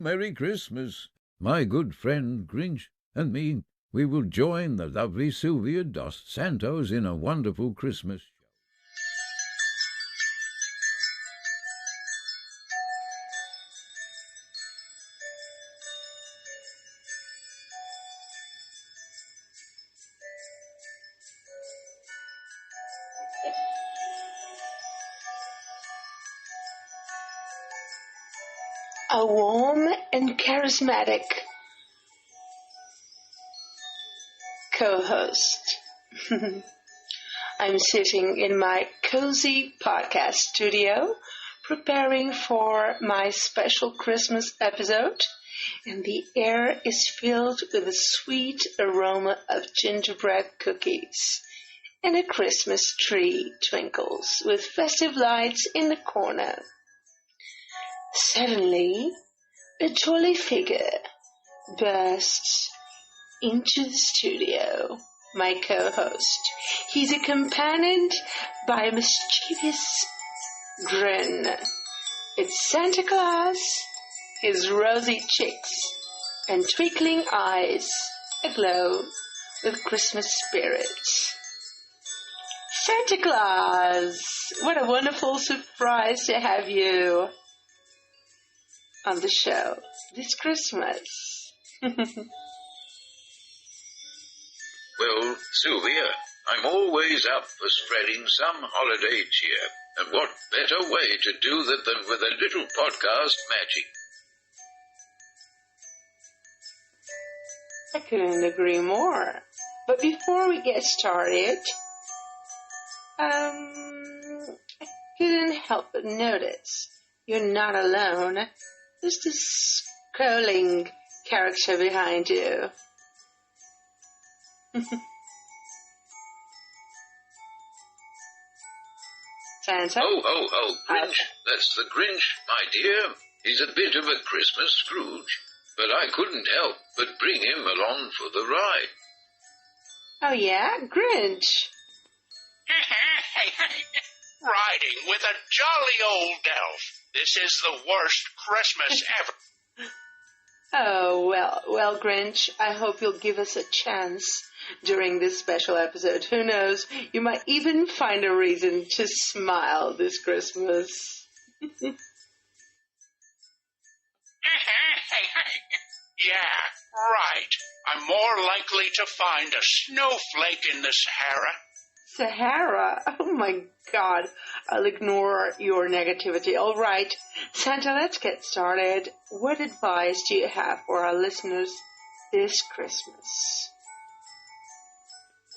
Merry Christmas. My good friend Grinch and me, we will join the lovely Sylvia dos Santos in a wonderful Christmas show. A warm and charismatic co-host. I'm sitting in my cozy podcast studio preparing for my special Christmas episode, and the air is filled with a sweet aroma of gingerbread cookies, and a Christmas tree twinkles with festive lights in the corner. Suddenly, a jolly figure bursts into the studio, my co-host. He's accompanied by a mischievous grin. It's Santa Claus, his rosy cheeks and twinkling eyes aglow with Christmas spirit. Santa Claus, what a wonderful surprise to have you on the show this Christmas. Well, Sylvia, I'm always up for spreading some holiday cheer, and what better way to do that than with a little podcast magic? I couldn't agree more. But before we get started, I couldn't help but notice you're not alone. There's this scrolling character behind you. Santa? Oh, Grinch. That's the Grinch, my dear. He's a bit of a Christmas Scrooge, but I couldn't help but bring him along for the ride. Oh, yeah? Grinch. Riding with a jolly old elf. This is the worst Christmas ever. Oh, well, Grinch, I hope you'll give us a chance during this special episode. Who knows, you might even find a reason to smile this Christmas. Yeah, right. I'm more likely to find a snowflake in the Sahara. Sahara? Oh my God, I'll ignore your negativity. All right, Santa, let's get started. What advice do you have for our listeners this Christmas?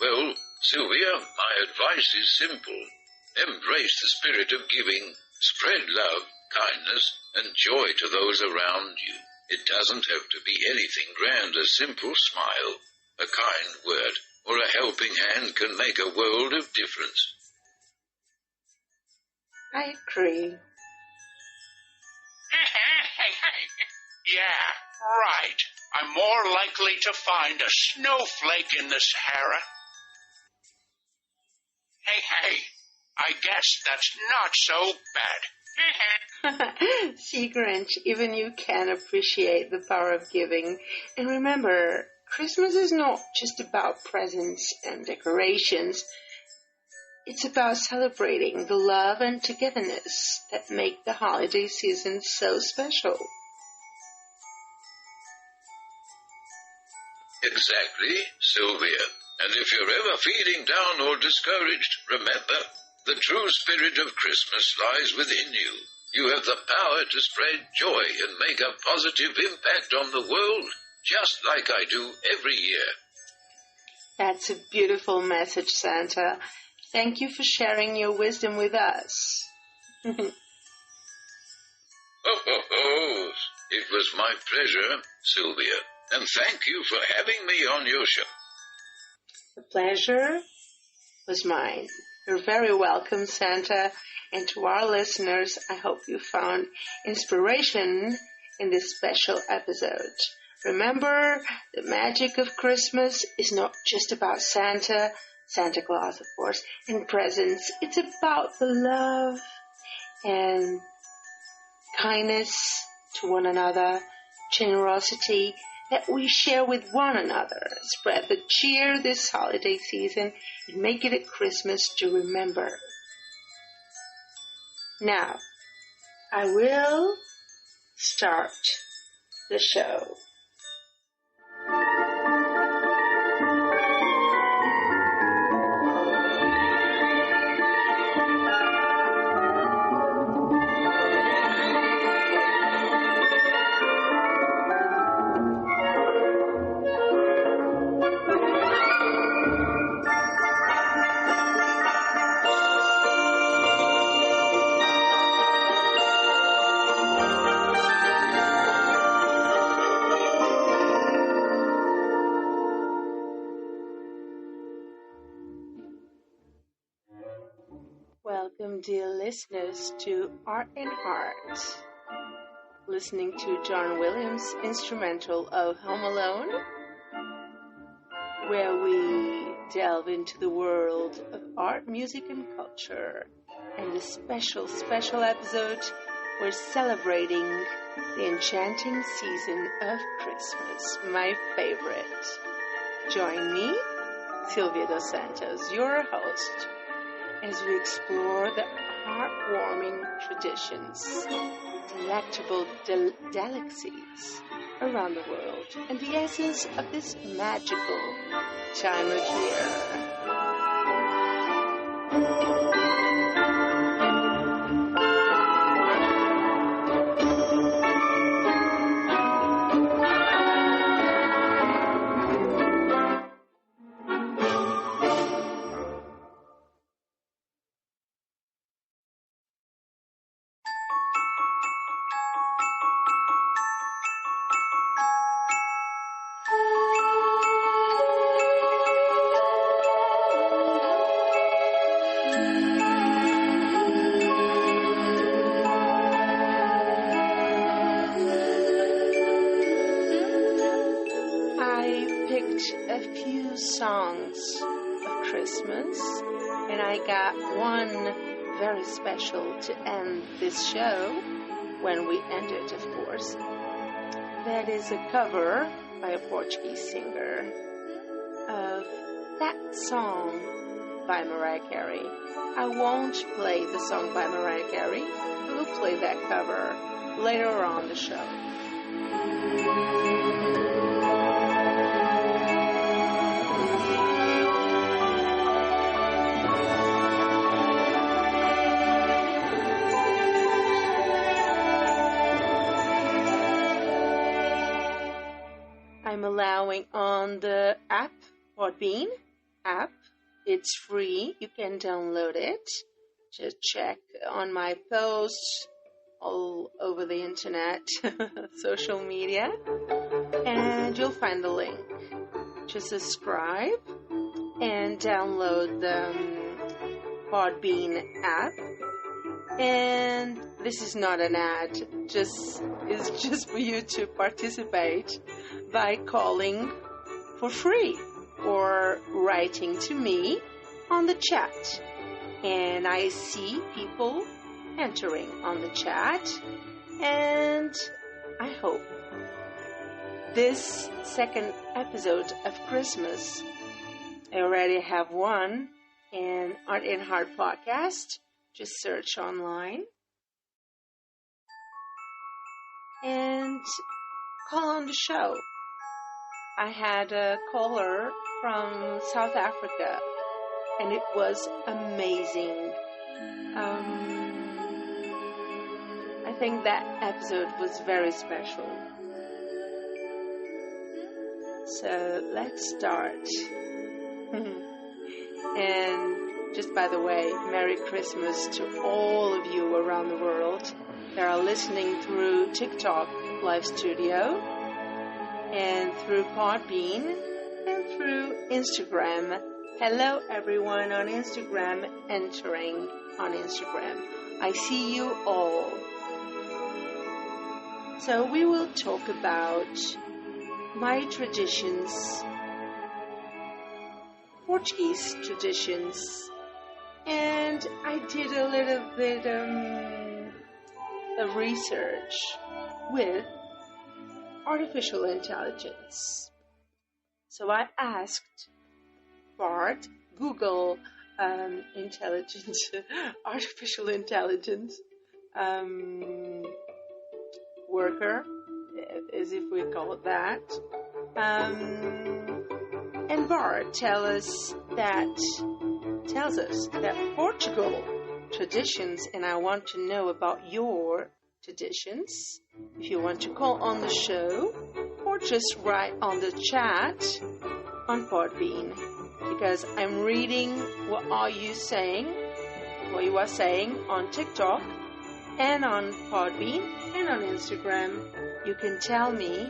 Well, Sylvia, my advice is simple. Embrace the spirit of giving, spread love, kindness, and joy to those around you. It doesn't have to be anything grand. A simple smile, a kind word, or a helping hand can make a world of difference. I agree. Yeah, right. I'm more likely to find a snowflake in the Sahara. Hey, I guess that's not so bad. See, Grinch, even you can appreciate the power of giving. And remember, Christmas is not just about presents and decorations. It's about celebrating the love and togetherness that make the holiday season so special. Exactly, Sylvia. And if you're ever feeling down or discouraged, remember, the true spirit of Christmas lies within you. You have the power to spread joy and make a positive impact on the world, just like I do every year. That's a beautiful message, Santa. Thank you for sharing your wisdom with us. Oh, it was my pleasure, Sylvia, and thank you for having me on your show. The pleasure was mine. You're very welcome, Santa. And to our listeners, I hope you found inspiration in this special episode. Remember, the magic of Christmas is not just about Santa Claus, of course, and presents. It's about the love and kindness to one another generosity that we share with one another. Spread the cheer this holiday season and make it a Christmas to remember. Now, I will start the show. Welcome, dear listeners, to Art and Heart. Listening to John Williams' instrumental of Home Alone, where we delve into the world of art, music, and culture. And a special episode, we're celebrating the enchanting season of Christmas, my favorite. Join me, Silvia Dos Santos, your host, as we explore the heartwarming traditions, delectable delicacies around the world, and the essence of this magical time of year. A few songs of Christmas, and I got one very special to end this show, when we end it, of course. That is a cover by a Portuguese singer of that song by Mariah Carey. I won't play the song by Mariah Carey. We'll play that cover later on the show. I'm allowing on the app, Podbean app. It's free. You can download it. Just check on my posts all over the internet, social media, and you'll find the link. Just subscribe and download the Podbean app. And this is not an ad. It's just for you to participate by calling for free or writing to me on the chat. And I see people entering on the chat, and I hope this second episode of Christmas, I already have one in Art and Heart podcast. Just search online and call on the show. I had a caller from South Africa, and it was amazing. I think that episode was very special. So let's start. And just by the way, Merry Christmas to all of you around the world that are listening through TikTok Live Studio, and through Podbean, and through Instagram. Hello everyone on Instagram, entering on Instagram. I see you all. So we will talk about my traditions, Portuguese traditions, and I did a little bit of research with artificial intelligence. So I asked Bart, Google intelligence, artificial intelligence worker, as if we call it that. And Bart tells us that Portugal traditions, and I want to know about your traditions. If you want to call on the show, or just write on the chat on Podbean, because I'm reading what you are saying on TikTok and on Podbean and on Instagram. You can tell me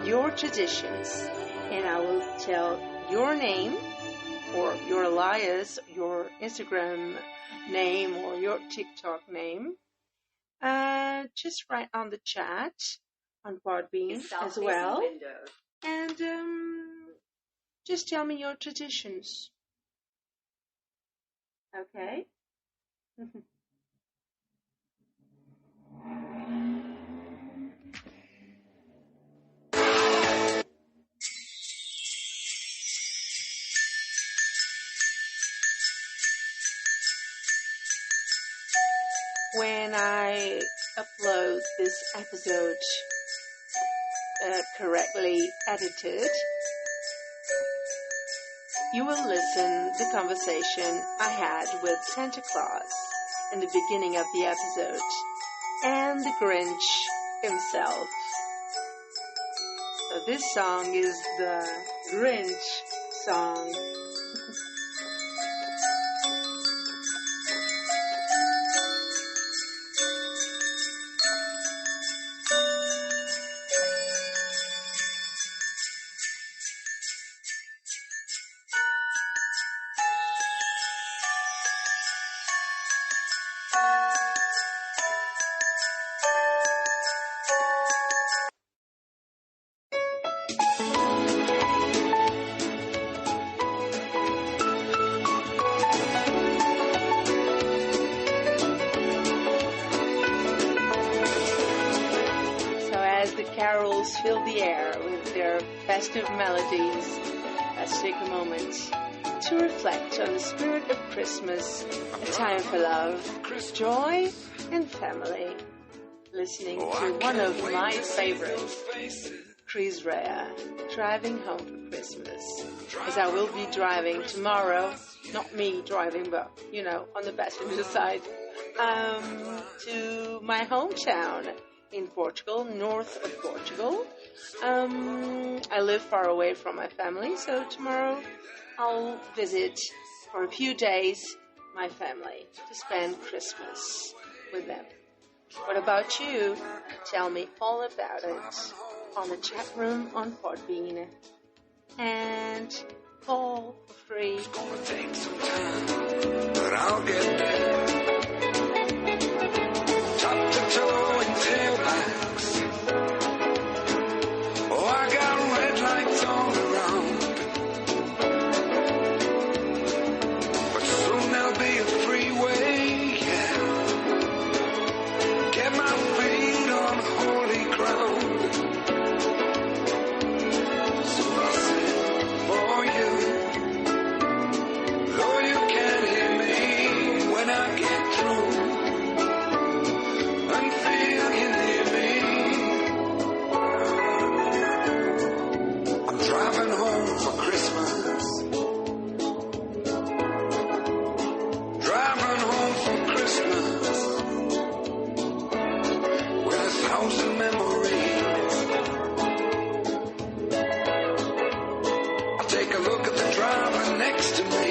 your traditions, and I will tell your name or your alias, your Instagram name or your TikTok name. Just write on the chat on Podbean as well. And just tell me your traditions. Okay? When I upload this episode correctly edited, you will listen the conversation I had with Santa Claus in the beginning of the episode and the Grinch himself. So this song is the Grinch song. Carols fill the air with their festive melodies. Let's take a moment to reflect on the spirit of Christmas, a time for love, joy, and family. Listening to one of my favorites, Chris Rea, Driving Home for Christmas. As I will be driving tomorrow, not me driving, but, on the passenger side, to my hometown in Portugal, north of Portugal. I live far away from my family, so tomorrow I'll visit for a few days my family to spend Christmas with them. What about you? Tell me all about it on the chat room on Podbean. And all for free. It's gonna take some time, but I'll get there. Top to toe and tailbacks. Oh, I got red lights all around. But soon there'll be a freeway, yeah. Get my feet on holy ground. So I sing for you. Though you can't hear me when I get through. And feel you near me. I'm driving home for Christmas. Driving home for Christmas. With 1,000 memories. I take a look at the driver next to me.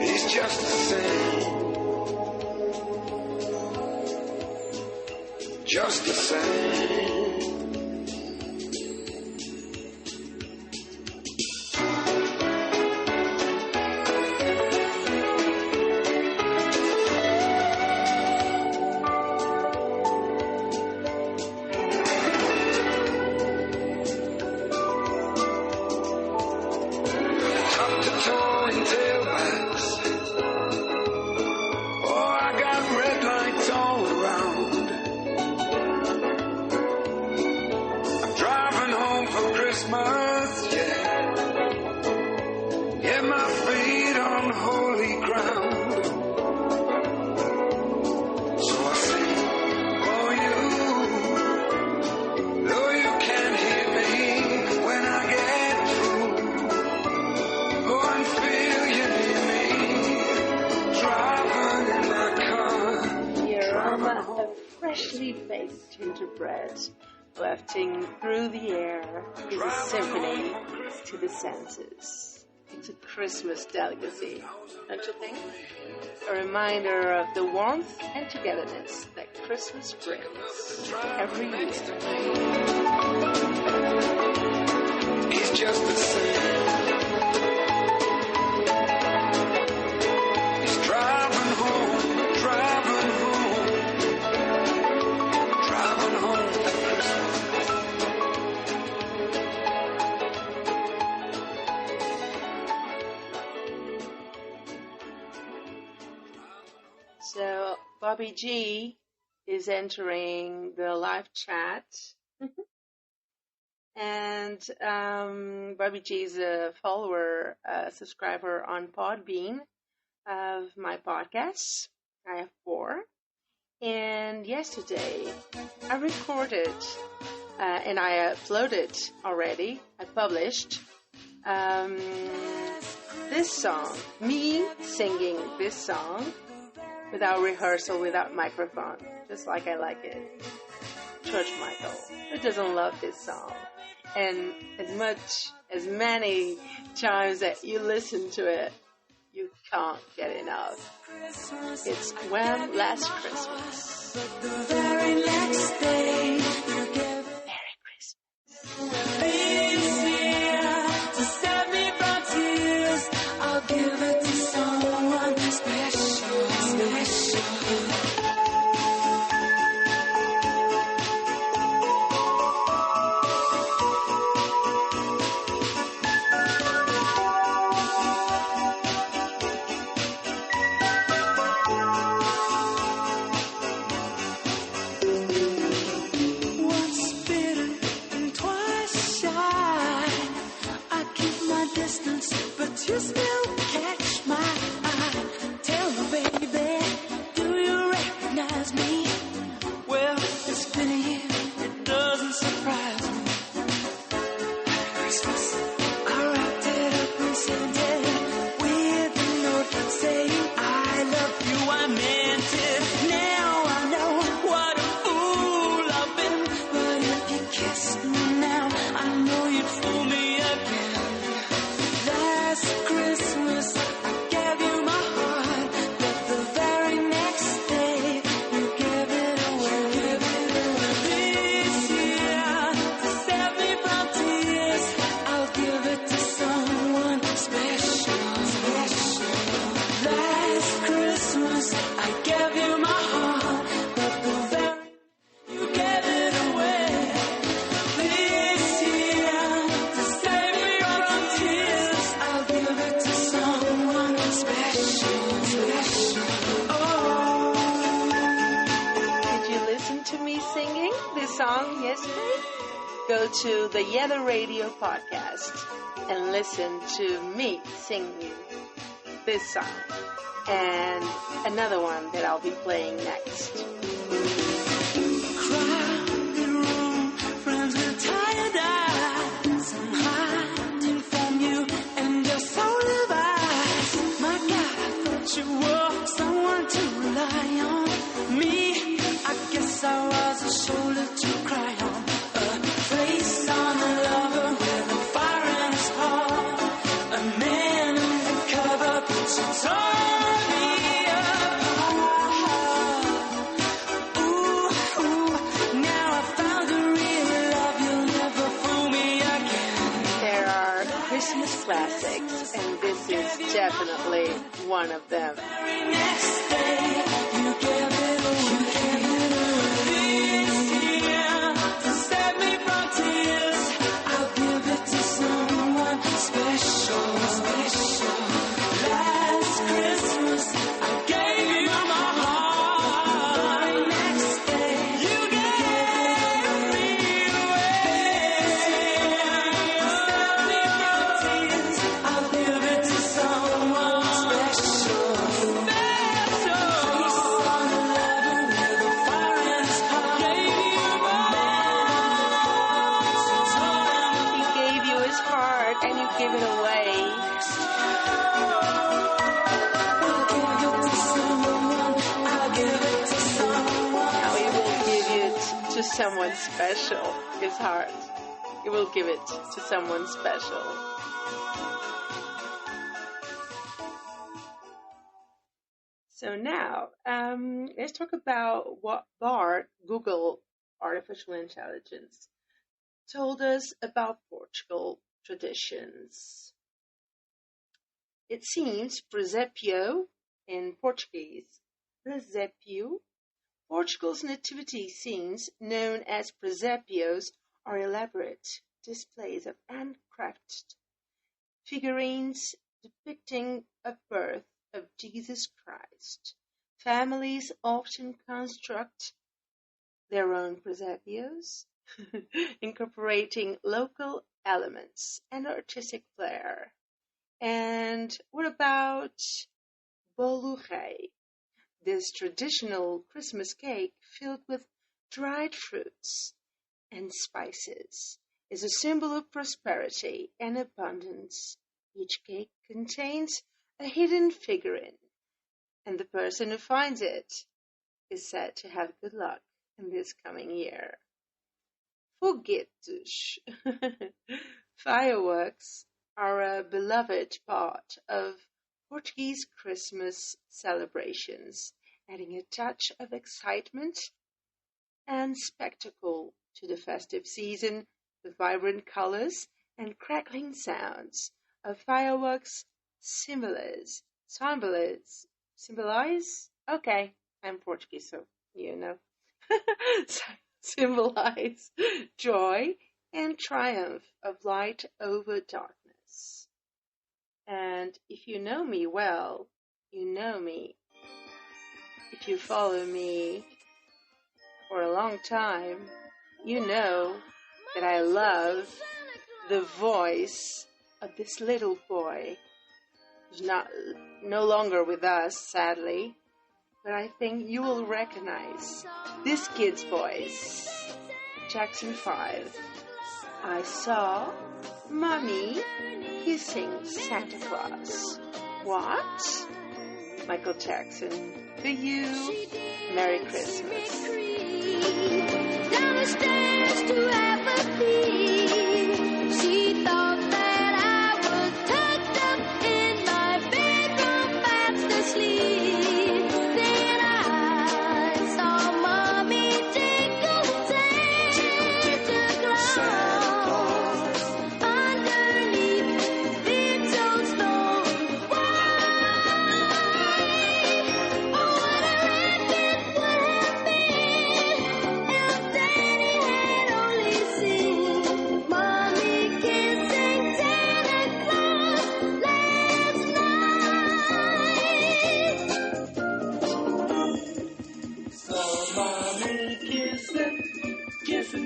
He's just the same. Just the same. Top to toe and tailbacks. Oh, I got red lights all around. Christmas, yeah. Yeah, my feet on holy ground. So I sing for you, though you can't hear me when I get through. Go and feel you near me, driving in my car. The aroma of freshly baked gingerbread wafting through the air is a symphony to the senses. It's a Christmas delicacy, don't you think? A reminder of the warmth and togetherness that Christmas brings every year. He's just the same. He's driving home at Christmas. So, Bobby G is entering the live chat. And Bobby G is a follower, subscriber on Podbean of my podcasts. I have 4. And yesterday I recorded and I uploaded already. I published this song, me singing this song without rehearsal, without microphone, just like I like it. George Michael, who doesn't love this song? And as many times that you listen to it, you can't get enough. It's When Last Christmas. The very next day, you give Merry Christmas. this year to save me from tears. I'll give it to someone special, special. Once bitten and twice shy. I keep my distance, but you still catch my eye. Tell me, baby, do you recognize me? Well, it's been a year, it doesn't surprise me. Christmas, I wrapped it up and sent it with a note saying I love you, I meant it. Now I know what a fool I've been, but if you kissed me now, I know you'd fool me again. Last Christmas, I gave you my heart, but the very next day, you gave it away. This year, to save me from tears, I'll give it to someone special, special. Last Christmas, I gave you my heart, but the very you gave it away. This year, to save me from tears, I'll give it to someone special, special. Oh. Did you listen to me singing this song yesterday? Go to the Yellow Radio podcast and listen to me singing this song and another one that I'll be playing next. Crowded room, friends with tired eyes. I'm hiding from you and your soul eyes. My God, I thought you were someone to rely on. Me, I guess I was a shoulder to cry on. A face on a lover with a fire in his heart. A man undercover, so turn me apart. Ooh, now I found a real love, you'll never fool me again. There are Christmas classics, and this is definitely one of them. Very next day, you gave it away. This year, to save me from tears, I'll give it to someone special, special. Last Christmas, I gave you my heart. Next day, you gave me away. someone special, his heart. He will give it to someone special. So now, let's talk about what Bart, Google Artificial Intelligence, told us about Portugal traditions. It seems presépio in Portuguese, presépio, Portugal's nativity scenes, known as presépios, are elaborate displays of handcrafted figurines depicting a birth of Jesus Christ. Families often construct their own presépios, incorporating local elements and artistic flair. And what about bolo rei? This traditional Christmas cake filled with dried fruits and spices is a symbol of prosperity and abundance. Each cake contains a hidden figurine, and the person who finds it is said to have good luck in this coming year. Foguetes. Fireworks are a beloved part of Portuguese Christmas celebrations, adding a touch of excitement and spectacle to the festive season. The vibrant colors and crackling sounds of fireworks symbolize. Okay, I'm Portuguese, so you know. Symbolize joy and triumph of light over darkness. And if you know me well, you know me. If you follow me for a long time, you know that I love the voice of this little boy who's no longer with us, sadly, but I think you will recognize this kid's voice. Jackson 5. I saw Mommy kissing Santa Claus. What? Michael Jackson. To you, Merry Christmas. Down the stairs to apathy. She thought that I was tucked up in my bedroom fast asleep. Then I saw Mommy tickle Santa Claus underneath its old stone wall. Oh, what a wreck it would have been if Daddy had only seen Mommy kissing Santa Claus last night. So mommy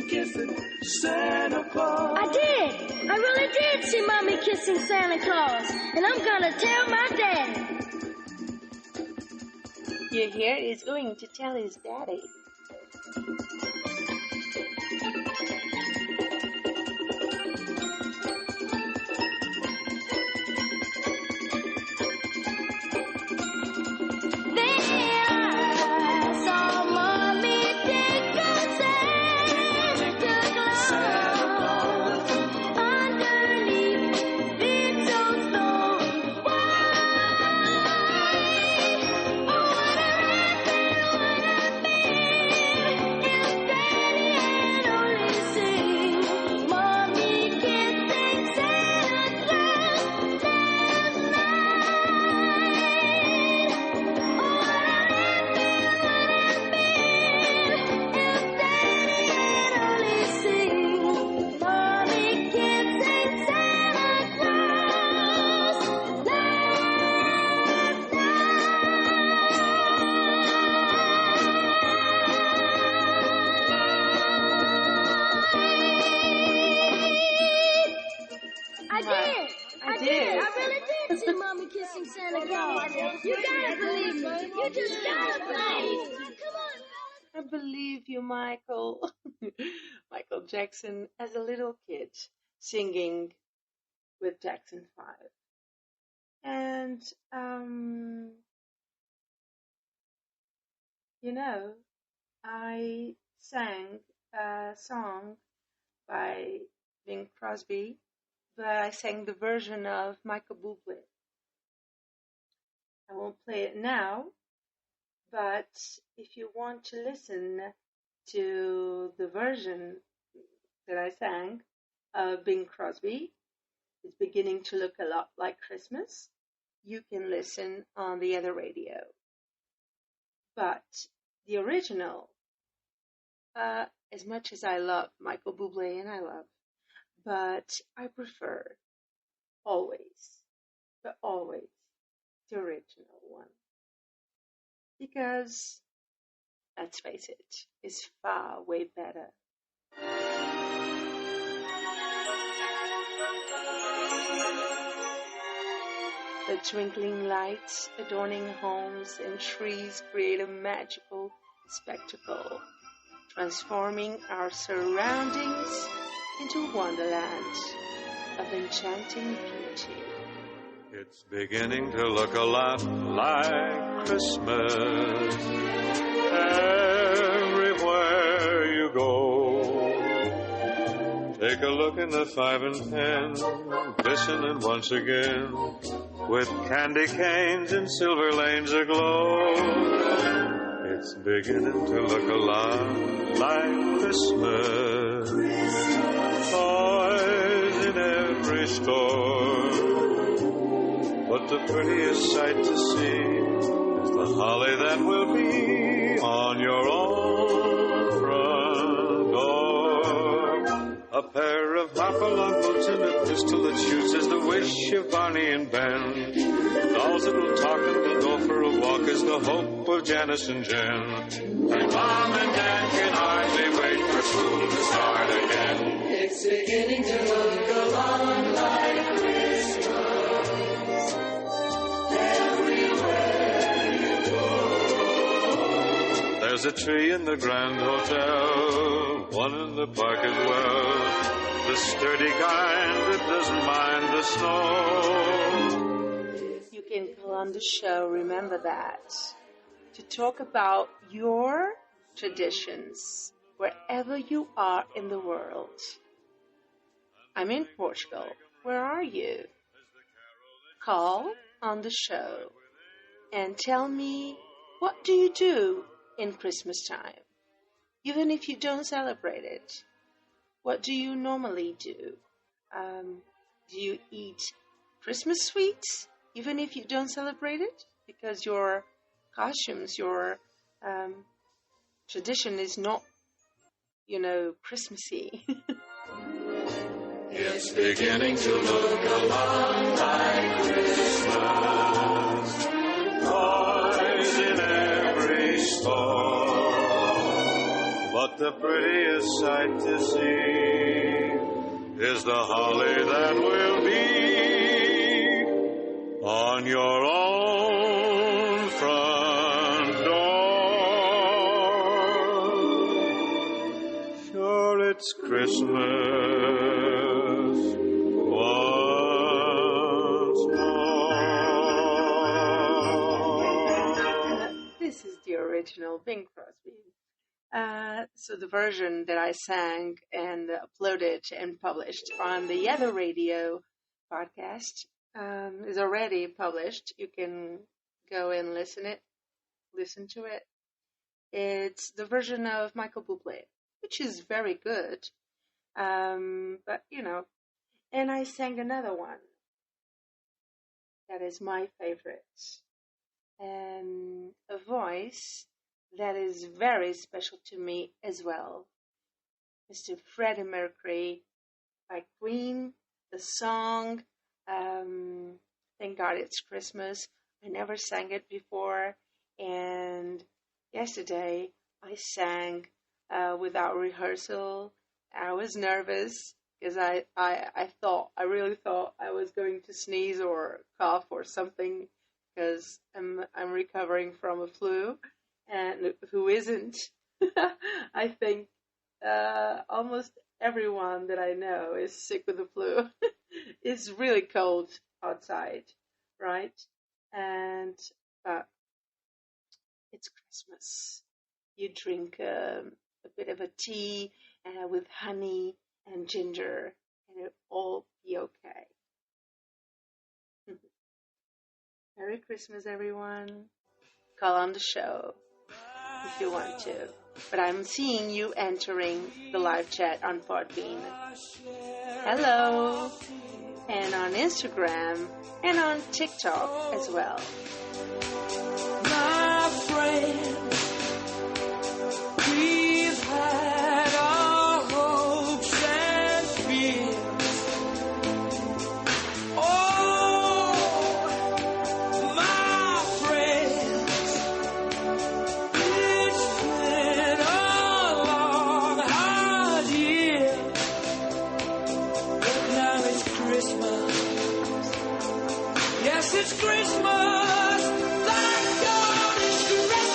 kissing Santa Claus. I did. I really did see Mommy kissing Santa Claus, and I'm gonna tell my daddy. You hear? He's going to tell his daddy. Then I saw Mommy tickle Santa Claus underneath its old stone wall. Oh, what a wreck it would have been if Daddy had only seen Mommy kissing Santa Claus last night. Oh, what a wreck it would have been if Daddy had only seen Mommy kissing Santa Claus last night. I did. I did. I really did see Mommy kissing Santa Claus. You gotta believe me. You just gotta believe. Come on. I believe you, Michael. Michael Jackson as a little kid singing with Jackson 5. And, you know, I sang song by Bing Crosby, but I sang the version of Michael Bublé. I won't play it now, but if you want to listen to the version that I sang of Bing Crosby, it's beginning to look a lot like Christmas. You can listen on the other radio. But the original, as much as I love Michael Bublé and but I prefer always, but always, the original one. Because, let's face it, it's far way better. The twinkling lights adorning homes and trees create a magical spectacle, transforming our surroundings into wonderland of enchanting beauty. It's beginning to look a lot like Christmas everywhere you go. Take a look in the 5 and 10, glistening once again, with candy canes and silver lanes aglow. It's beginning to look a lot like Christmas. Toys in every store. But the prettiest sight to see is the holly that will be on your own front door. A pair of hop-along boots and a pistol that shoots is the wish of Barney and Ben. Dolls that will talk and will go for a walk is the hope of Janice and Jen. And Mom and Dad can hardly wait for school to start again. It's beginning to look a lot like Christmas everywhere you go. There's a tree in the Grand Hotel, one in the park as well, the sturdy kind that doesn't mind the snow. You can call on the show, remember that, to talk about your traditions wherever you are in the world. I'm in Portugal. Where are you? Call on the show and tell me, what do you do in Christmas time? Even if you don't celebrate it, what do you normally do? Do you eat Christmas sweets, even if you don't celebrate it? Because your costumes, your tradition is not, Christmassy. It's beginning to look a lot like Christmas. Toys in every store. But the prettiest sight to see is the holly that will be on your own front door. Sure, it's Christmas once more. This is the original Bing Crosby. So the version that I sang and uploaded and published on the Other Radio podcast is already published. You can go and listen to it. It's the version of Michael Bublé, which is very good. But, and I sang another one that is my favorite. And a voice that is very special to me as well. Mr. Freddie Mercury by Queen, the song, Thank God It's Christmas. I never sang it before, and yesterday I sang without rehearsal. I was nervous because I really thought I was going to sneeze or cough or something, because I'm recovering from a flu. And who isn't? I think almost everyone that I know is sick with the flu. It's really cold outside, right? But it's Christmas. You drink a a bit of a tea with honey and ginger, and it'll all be okay. Merry Christmas, everyone. Call on the show if you want to. But I'm seeing you entering the live chat on Podbean. Hello! And on Instagram and on TikTok as well. My friends, we've had our hopes and fears. Oh, my friends, it's been a long, hard year. But now it's Christmas. Yes, it's Christmas. Thank God it's Christmas.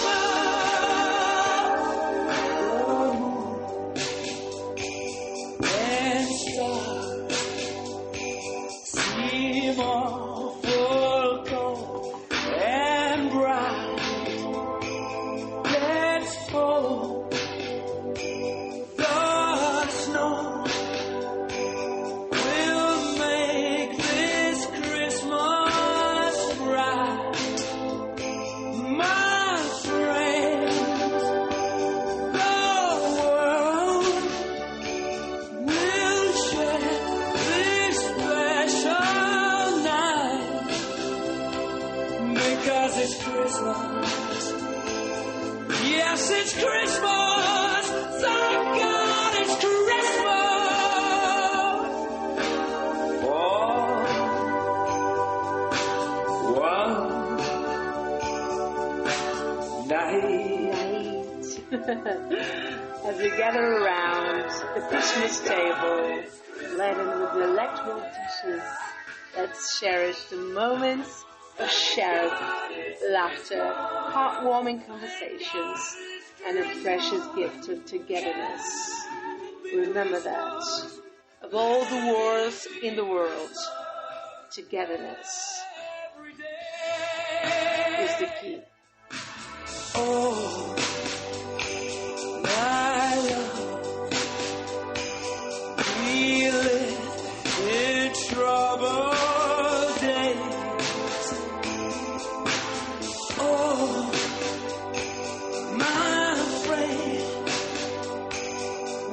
And stars seem awful cold and bright. Let's hope the snow will make this Christmas bright. My friends, the world will share this special night because it's Christmas. Yes, it's Christmas. Thank God it's Christmas. For one night. As we gather around the Christmas table, laden with delectable dishes, let's cherish the moments of shared laughter, heartwarming conversations, and a precious gift of togetherness. Remember that. Of all the wars in the world, togetherness is the key. Oh, my love, we live in troubled days. Oh, my friend,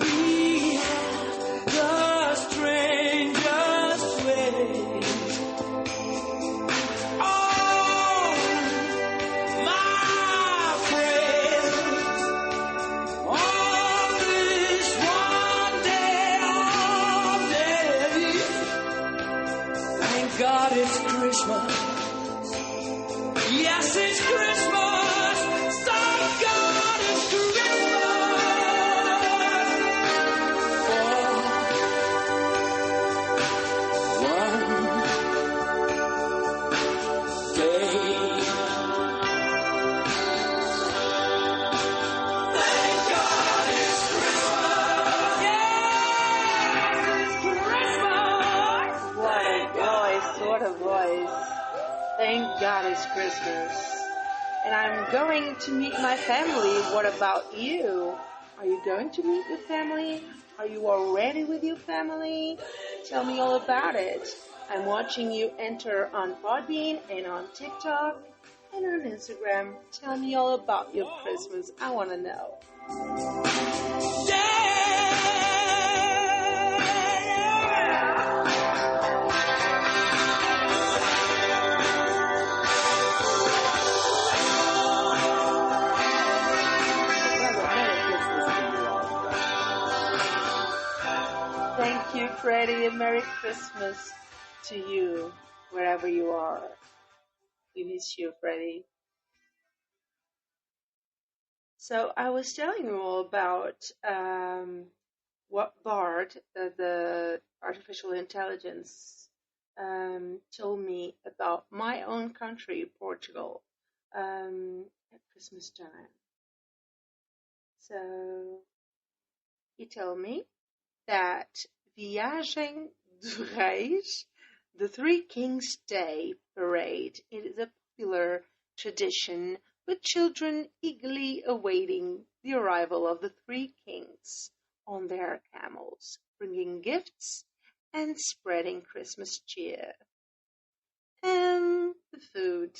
we have the strangest ways. Oh, my friends, on this one day of days, thank God it's Christmas. Yes, it's Christmas. Thank God it's Christmas. For one day. Thank God it's Christmas. Yes, it's Christmas. What a voice, what a voice. Thank God it's Christmas. And I'm going to meet my family. What about you? Are you going to meet your family? Are you already with your family? Tell me all about it. I'm watching you enter on Podbean and on TikTok and on Instagram. Tell me all about your Christmas. I want to know. Thank you, Freddie, and Merry Christmas to you, wherever you are. We miss you, Freddie. So I was telling you all about what Bart, the artificial intelligence, told me about my own country, Portugal, at Christmas time. So he told me that Viagem dos Reis, the Three Kings Day parade, it is a popular tradition with children eagerly awaiting the arrival of the three kings on their camels, bringing gifts and spreading Christmas cheer. And the food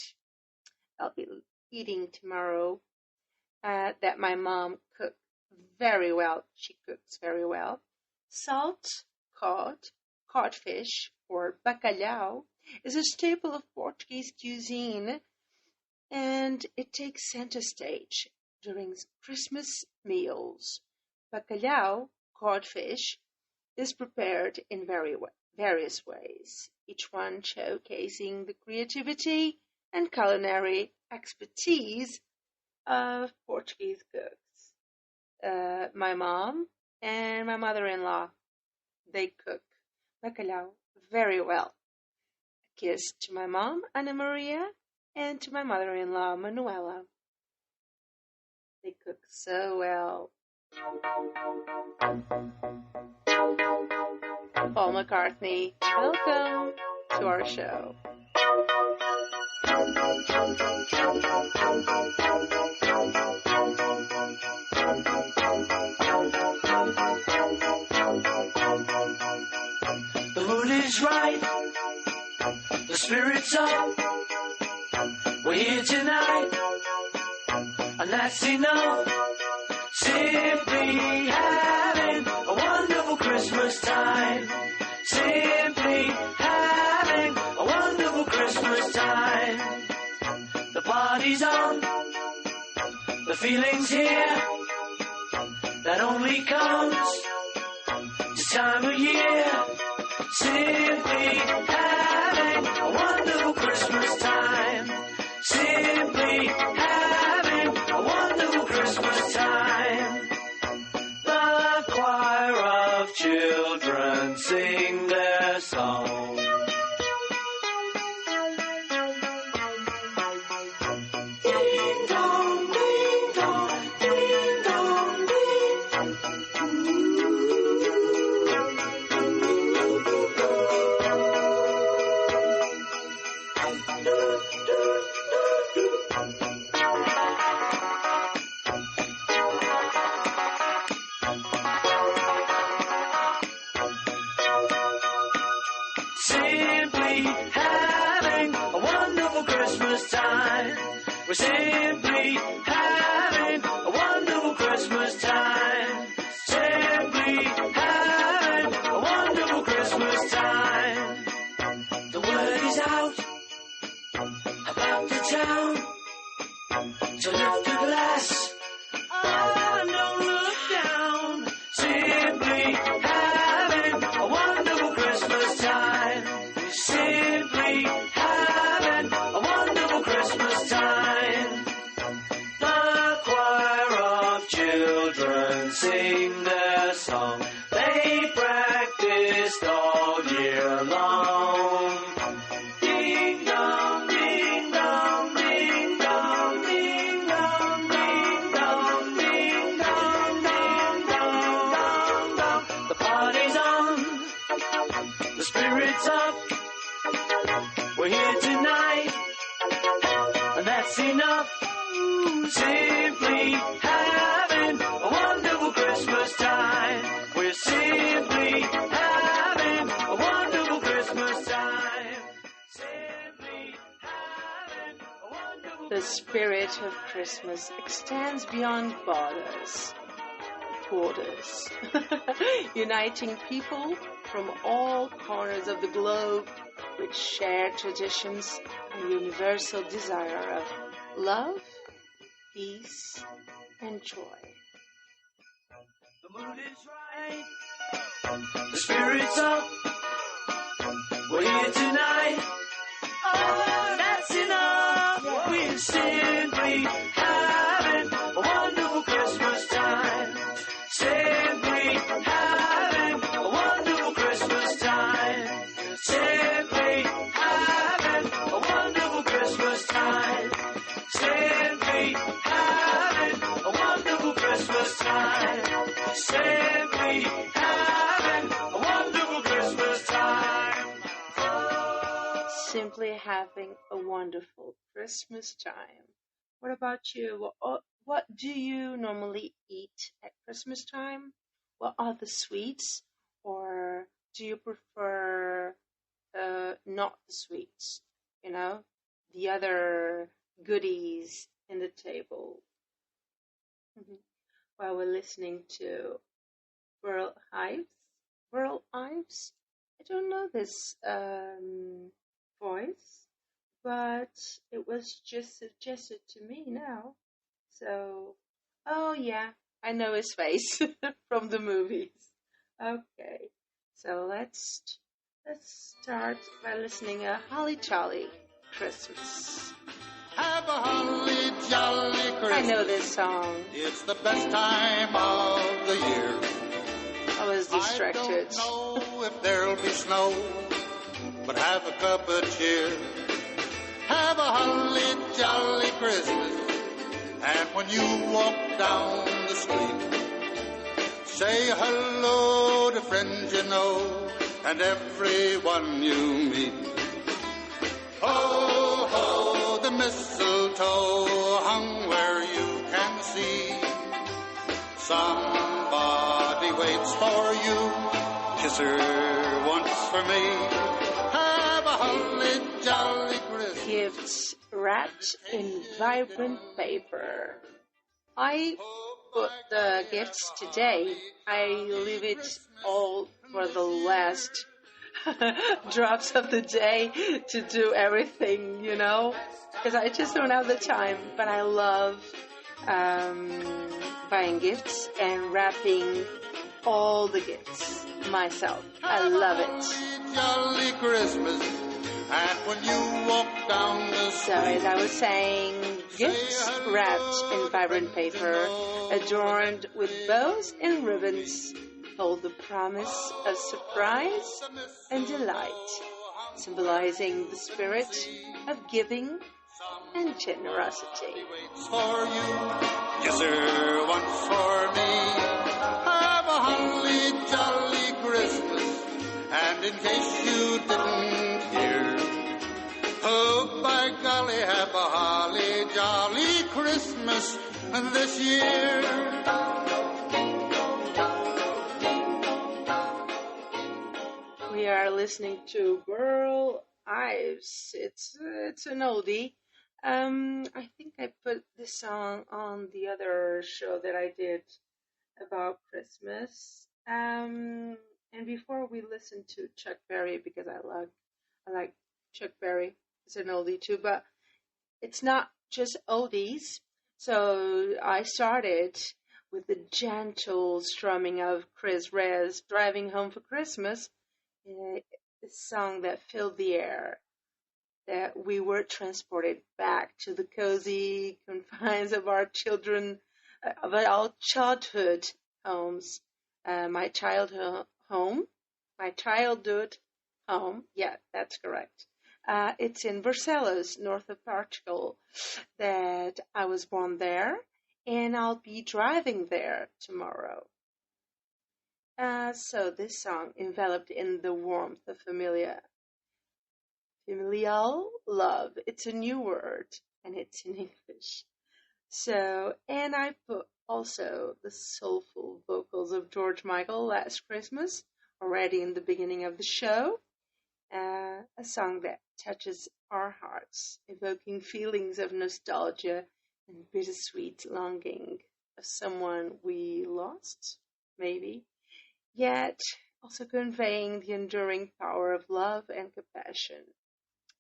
I'll be eating tomorrow that my mom cooked very well. She cooks very well. Salt cod, codfish, or bacalhau is a staple of Portuguese cuisine, and it takes center stage during Christmas meals. Bacalhau, codfish, is prepared in various ways, each one showcasing the creativity and culinary expertise of Portuguese cooks. My mom and my mother-in-law, they cook bacalhau very well. A kiss to my mom, Ana Maria, and to my mother-in-law, Manuela. They cook so well. Paul McCartney, welcome to our show. The mood is right, the spirit's up. We're here tonight, and that's enough. Simply having a wonderful Christmas time. Simply having a wonderful Christmas time. The party's on, the feeling's here. That only comes this time of year. Simply having a wonderful Christmas time. Simply having a wonderful Christmas time. The choir of children sing their song. Ding dong, ding dong, ding dong, ding. Simply having a wonderful Christmas time. We're simply having a wonderful Christmas time. Simply having a wonderful Christmas time. The word is out about the town to lift a glass. Oh, don't look down. Simply having a wonderful Christmas time. Simply having a wonderful Christmas time. The choir of children sing their song. They practiced all year long. Ding dong, ding dong, ding dong, ding dong, ding dong, ding dong, ding dong, dong, dong. The party's on, the spirit's up. We're here tonight, and that's enough. Simply having a wonderful Christmas time. We're simply having a wonderful Christmas time. Simply having a wonderful. The spirit of Christmas extends beyond borders, uniting people from all corners of the globe with shared traditions and universal desire of love, peace, and joy. The mood is right, the spirit's up. We're here tonight. Oh, that's enough. We're simply having a wonderful Christmas time. Simply having a wonderful Christmas time. Simply having a wonderful Christmas time. Simply having a wonderful Christmas time. Simply having a wonderful Christmas time. Simply having a wonderful Christmas time. What about you? What do you normally eat at Christmas time? What are the sweets, or do you prefer not the sweets? You know, the other goodies in the table. While we're listening to Burl Ives. Burl Ives? I don't know this voice, but it was just suggested to me now. So, oh yeah, I know his face from the movies. Okay, so let's start by listening a Holly Jolly Christmas. Have a holly jolly Christmas. I know this song. It's the best time of the year. I was distracted. I don't know if there'll be snow, but have a cup of cheer. Have a holly jolly Christmas. And when you walk down the street, say hello to friends you know and everyone you meet. Ho, ho, the mistletoe hung where you can see. Somebody waits for you. Kiss her once for me. Have a holly jolly Christmas. Gifts wrapped in vibrant paper. I put the gifts today. I leave it all for the last drops of the day to do everything, you know, because I just don't have the time. But I love buying gifts and wrapping all the gifts myself. I love it. Jolly Christmas, and when you walk down the So as I was saying, gifts wrapped in vibrant paper, adorned with bows and ribbons, hold the promise of surprise and delight, symbolizing the spirit of giving and generosity. waits for you. Yes, sir, once for me. Have a holly jolly Christmas, and in case you didn't hear, oh, by golly, have a holly jolly Christmas this year. We are listening to Burl Ives. It's an oldie. I think I put this song on the other show that I did about Christmas. And before we listen to Chuck Berry, because I like Chuck Berry. It's an oldie too, but it's not just oldies. So I started with the gentle strumming of Chris Rea's "Driving Home for Christmas," a song that filled the air, that we were transported back to the cozy confines of our childhood homes. My childhood home. Yeah, that's correct. It's in Versailles, north of Portugal, that I was born there, and I'll be driving there tomorrow. So this song, enveloped in the warmth of familial love. It's a new word, and it's in English. So, and I put also the soulful vocals of George Michael, Last Christmas, already in the beginning of the show. A song that touches our hearts, evoking feelings of nostalgia and bittersweet longing of someone we lost, maybe, yet also conveying the enduring power of love and compassion.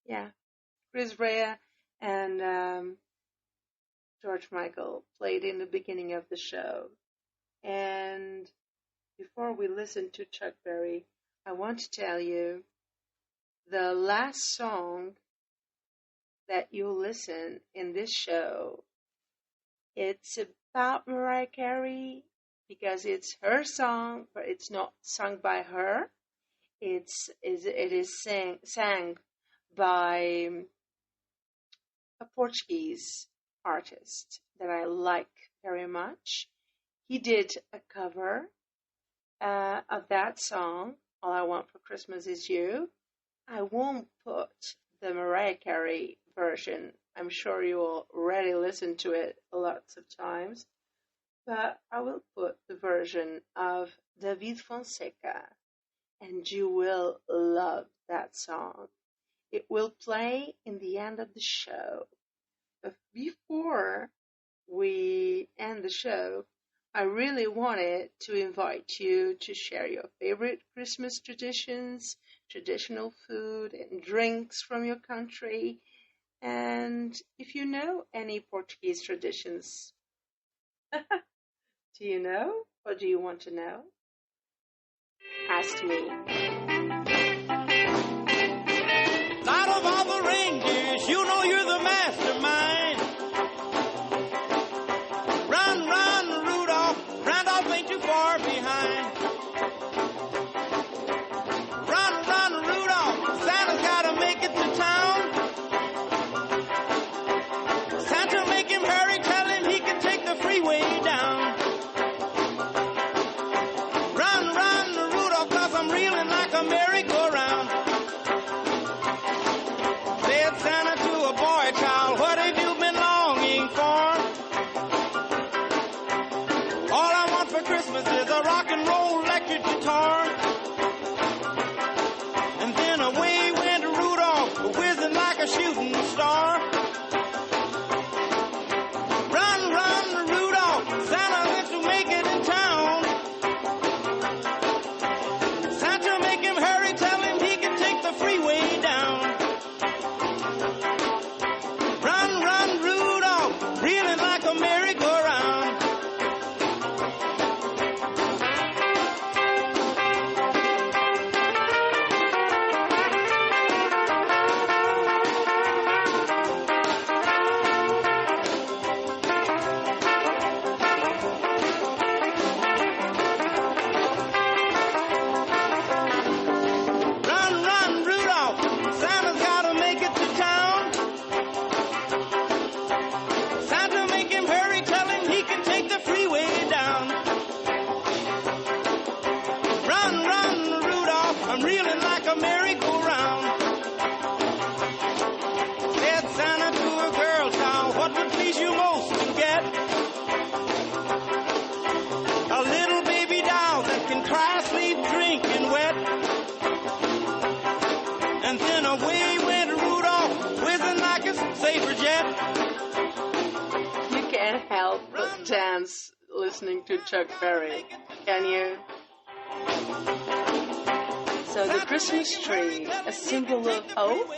Yeah, Chris Rea and George Michael played in the beginning of the show. And before we listen to Chuck Berry, I want to tell you the last song that you'll listen in this show. It's about Mariah Carey because it's her song, but it's not sung by her. It is sang by a Portuguese artist that I like very much. He did a cover of that song, All I Want for Christmas Is You. I won't put the Mariah Carey version. I'm sure you already listened to it lots of times, but I will put the version of David Fonseca, and you will love that song. It will play in the end of the show. But before we end the show, I really wanted to invite you to share your favorite Christmas traditions, traditional food and drinks from your country. And if you know any Portuguese traditions, do you know or do you want to know? Ask me. Out of all the reindeers, you know you're the mastermind. Run, run, Rudolph. Randolph ain't too far behind. Run, run, Rudolph. Santa's gotta make it to town. Santa, make him hurry. Tell him he can take the freeway down. Run, run, Rudolph, 'cause I'm reeling like a merry-go-round. Said Santa to a boy child, what have you been longing for? All I want for Christmas is a rock and roll electric guitar. And then away went Rudolph, whizzing like a shooting star. Run, run, Rudolph, Santa wants to make it in town. Santa, make him hurry, tell him he can take the freeway down. Run, run, Rudolph, reeling like a merry-go-round. Run, run, Rudolph, Santa's gotta make it to town. Santa, make him hurry, tell him he can take the freeway down. Run, run, Rudolph, I'm reeling like a merry-go-round. Said Santa to a girl child, what would please you most to get? A little baby doll that can cry, sleep, drink, and wet. And then away went Rudolph, whizzing like a saber jet. You can't help but dance listening to Chuck Berry, can you? So the Christmas tree, a symbol of hope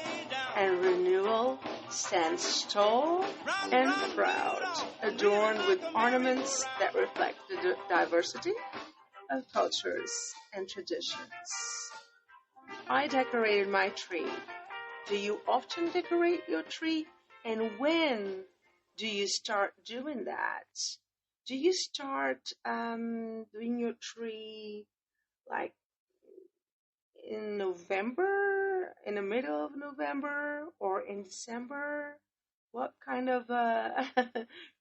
and renewal, stands tall and proud, adorned with ornaments that reflect the diversity of cultures and traditions. I decorated my tree. Do you often decorate your tree? And when do you start doing that? Do you start doing your tree like in November, in the middle of November, or in December? What kind of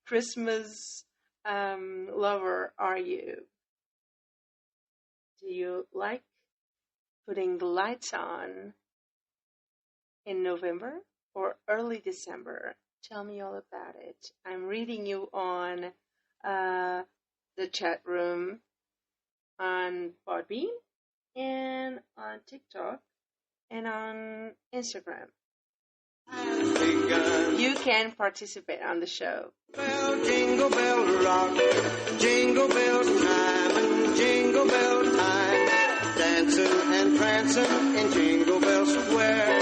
Christmas lover are you? Do you like putting the lights on in November or early December? Tell me all about it. I'm reading you on the chat room on Podbean and on TikTok and on Instagram. You can participate on the show. Bell, jingle bell rock, jingle bell time and jingle bell time. Dancing and prancing in Jingle Bell Square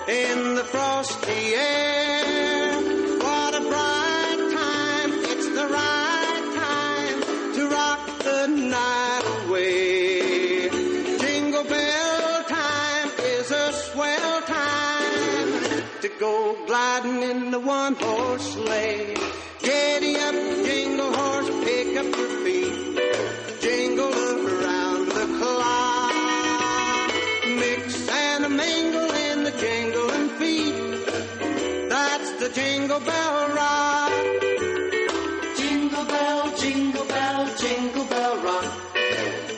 in the frosty air. What a bright time, it's the right time to rock the night away. Jingle bell time is a swell time to go gliding in the one-horse sleigh. Giddy up, jingle horse, pick up your feet, jingle around the clock. Mix and a mingle in the jingling feet. That's the Jingle Bell Rock. Jingle bell, jingle bell, jingle bell rock.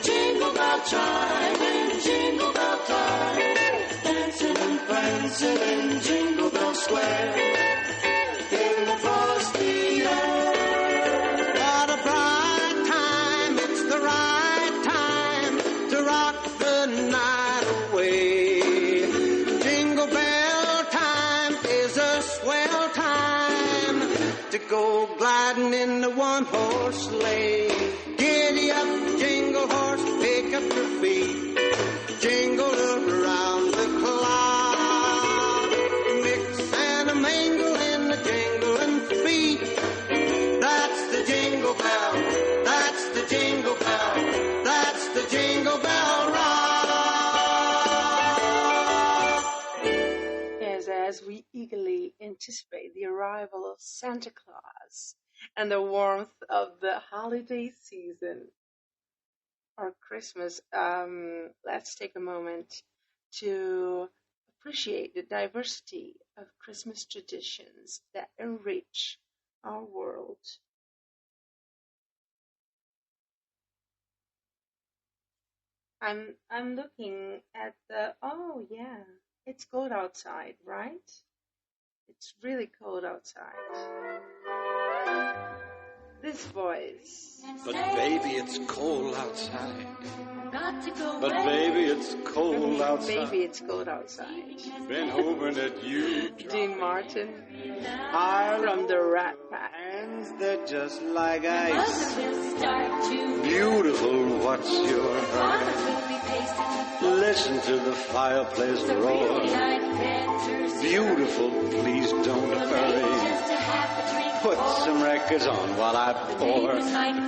Jingle bell chime and jingle bell time. Dancing and prancing in Jingle Bell square in the frosty air. What a bright time, it's the right time to rock the night away. Jingle bell time is a swell time to go gliding in the one-horse sleigh. Giddy up, jingle horse, pick up your feet, jingle around the clock. Mix and a mingle in the jingling feet. That's the jingle bell, that's the jingle bell, that's the jingle bell rock. Yes, as we eagerly anticipate the arrival of Santa Claus and the warmth of the holiday season or Christmas, let's take a moment to appreciate the diversity of Christmas traditions that enrich our world. I'm looking at oh yeah, it's cold outside, right? It's really cold outside. This voice. But baby, it's cold outside. Got to go But baby, it's cold outside. Baby, it's cold outside. Been hoping that you Dean Martin I from the Rat Pack. hands that just like Mother ice. will start to beautiful. What's your Father hurry? will be pacing Listen to the fireplace the roar. really night better Beautiful, please don't hurry. just to have a drink. Put some records on while I pour.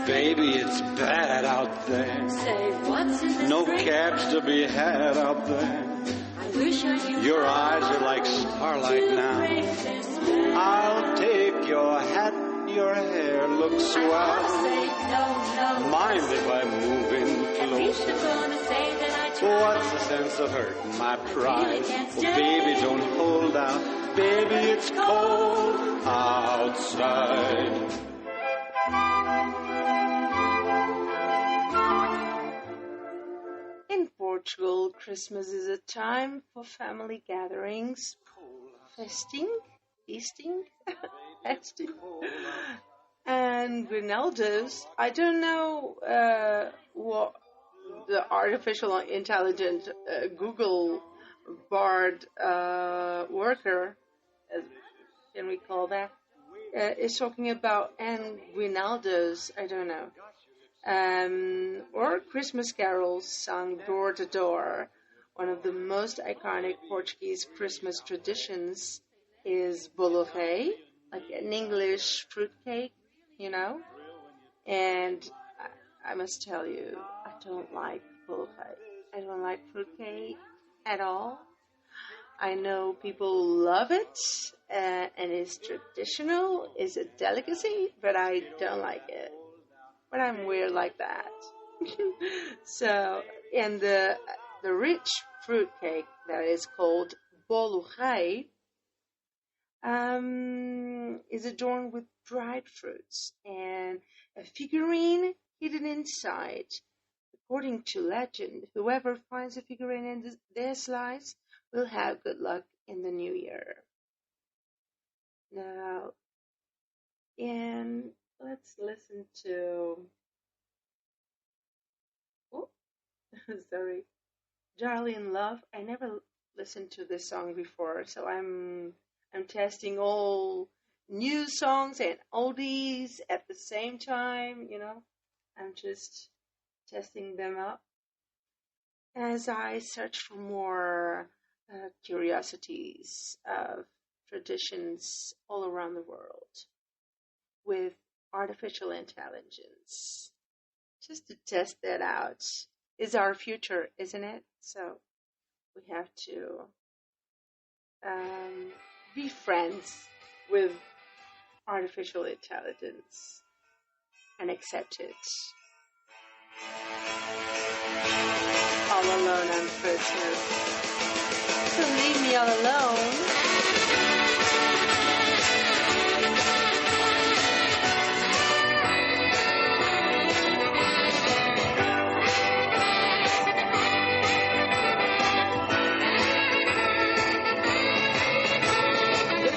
Baby, it's bad out there. Say what's in this No drink? cabs to be had out there. I wish I knew Your how eyes are like starlight to now. break this spell. I'll take your hat, your hair looks I wanna swell. say no, no. Mind if I move in At least I'm closer? gonna say that I tried. What's the sense of hurting my pride? Oh, baby, don't hold out. Baby, it's cold outside. In Portugal, Christmas is a time for family gatherings, feasting, festing, and Grinaldos. I don't know what the artificial intelligent Google Bard worker, can we call that, is talking about, and Guinaldos, I don't know. Or Christmas carols sung door to door. One of the most iconic Portuguese Christmas traditions is bolo rei, like an English fruitcake, you know. And I must tell you, I don't like bolo rei. I don't like fruitcake at all. I know people love it, and it's traditional, it's a delicacy, but I don't like it. But I'm weird like that. So, and the rich fruit cake that is called bolo rei is adorned with dried fruits and a figurine hidden inside. According to legend, whoever finds a figurine in their slice will have good luck in the new year. Now, and let's listen to, oh, sorry, Darling Love. I never listened to this song before, so I'm testing all new songs and oldies at the same time, you know. I'm just testing them up as I search for more curiosities of traditions all around the world with artificial intelligence, just to test that out. Is our future, isn't it? So we have to be friends with artificial intelligence and accept it. All alone on Christmas. So leave me all alone. The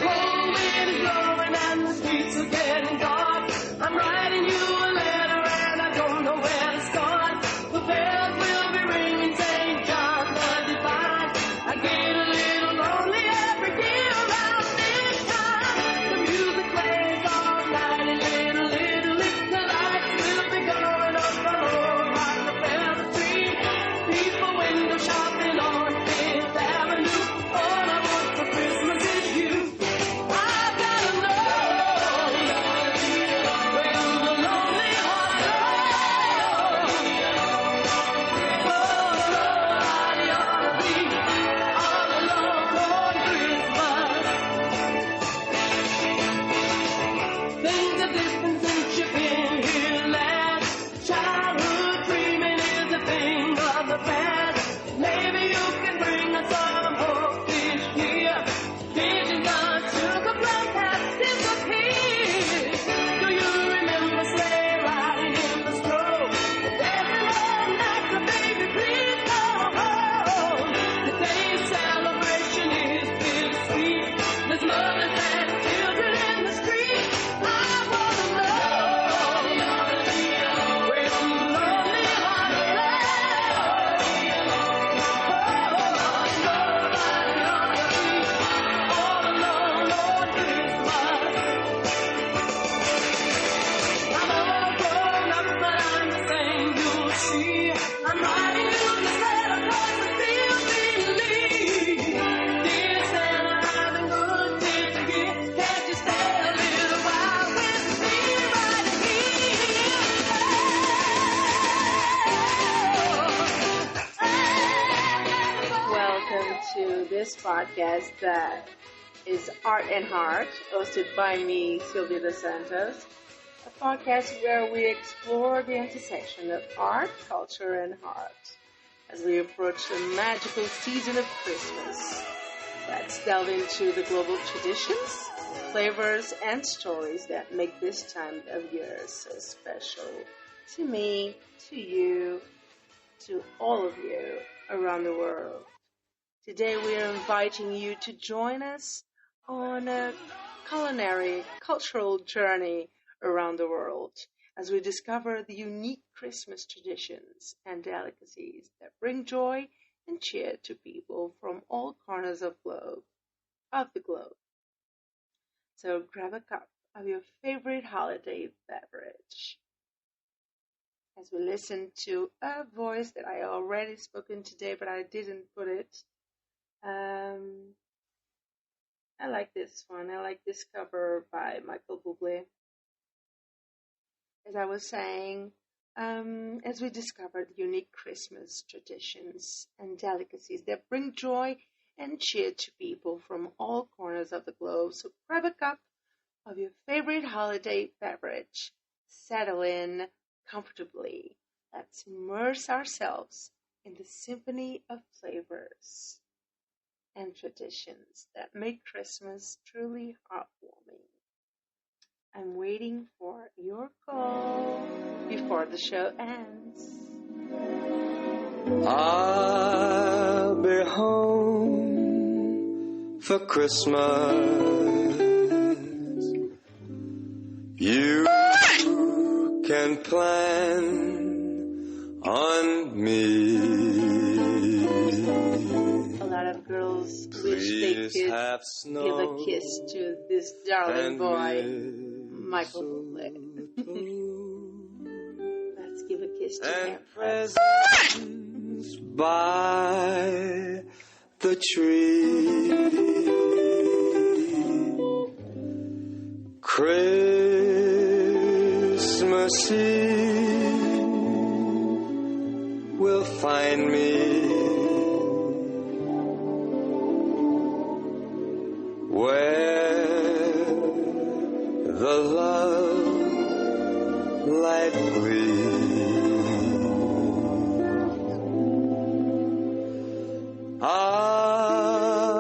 this podcast that is Art and Heart, hosted by me, Sylvia Dos Santos. A podcast where we explore the intersection of art, culture, and heart as we approach the magical season of Christmas. Let's delve into the global traditions, flavors, and stories that make this time of year so special to me, to you, to all of you around the world. Today we are inviting you to join us on a culinary, cultural journey around the world as we discover the unique Christmas traditions and delicacies that bring joy and cheer to people from all corners of the globe. So grab a cup of your favorite holiday beverage as we listen to a voice that I already spoken today, but I didn't put it. I like this one. I like this cover by Michael Bublé. As I was saying, as we discover the unique Christmas traditions and delicacies that bring joy and cheer to people from all corners of the globe. So grab a cup of your favorite holiday beverage, settle in comfortably. Let's immerse ourselves in the symphony of flavors and traditions that make Christmas truly heartwarming. I'm waiting for your call before the show ends. I'll be home for Christmas. You can plan on me. A lot of girls wish they could give a kiss to this darling boy, Michael Bublé. Let's give a kiss to him. Presents by the tree. Christmas Eve will find me where the love light gleams. I'll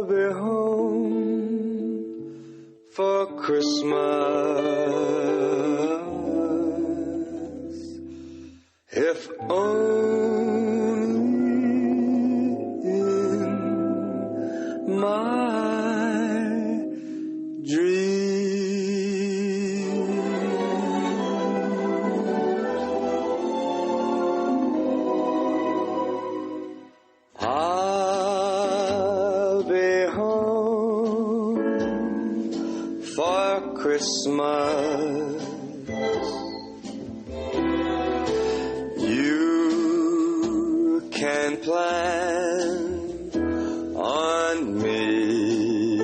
be home for Christmas, if only in my dreams. I'll be home for Christmas. You can plan on me.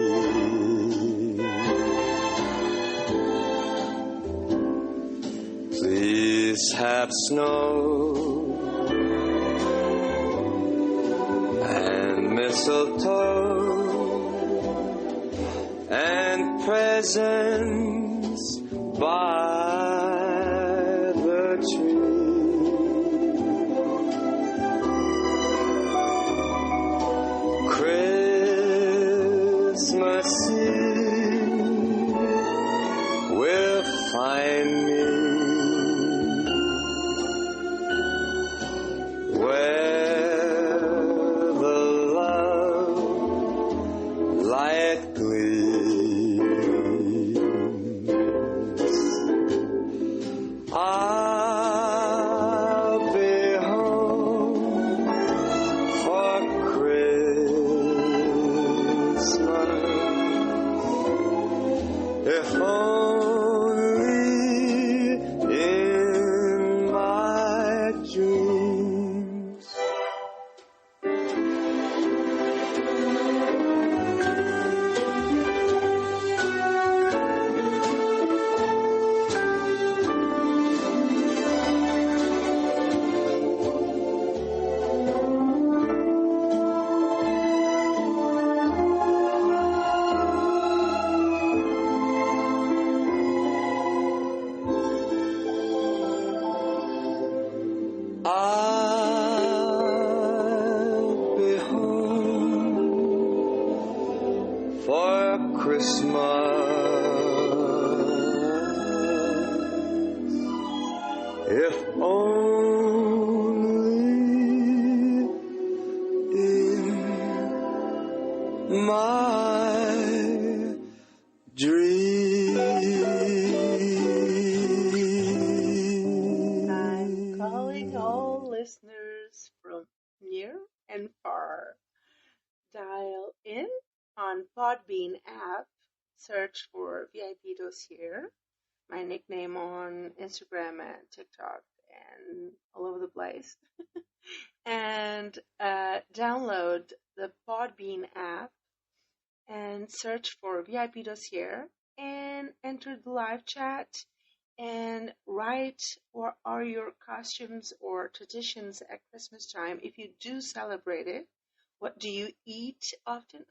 Please have snow and mistletoe and presents by the tree. Christmas Eve will find me where the love light gleams. Christmas. If only in my dreams. I'm calling all listeners from near and far. Dial in on Podbean app, search for VIP Dossier, my nickname on Instagram and TikTok and all over the place, and download the Podbean app and search for VIP Dossier and enter the live chat and write what are your costumes or traditions at Christmas time if you do celebrate it. What do you eat often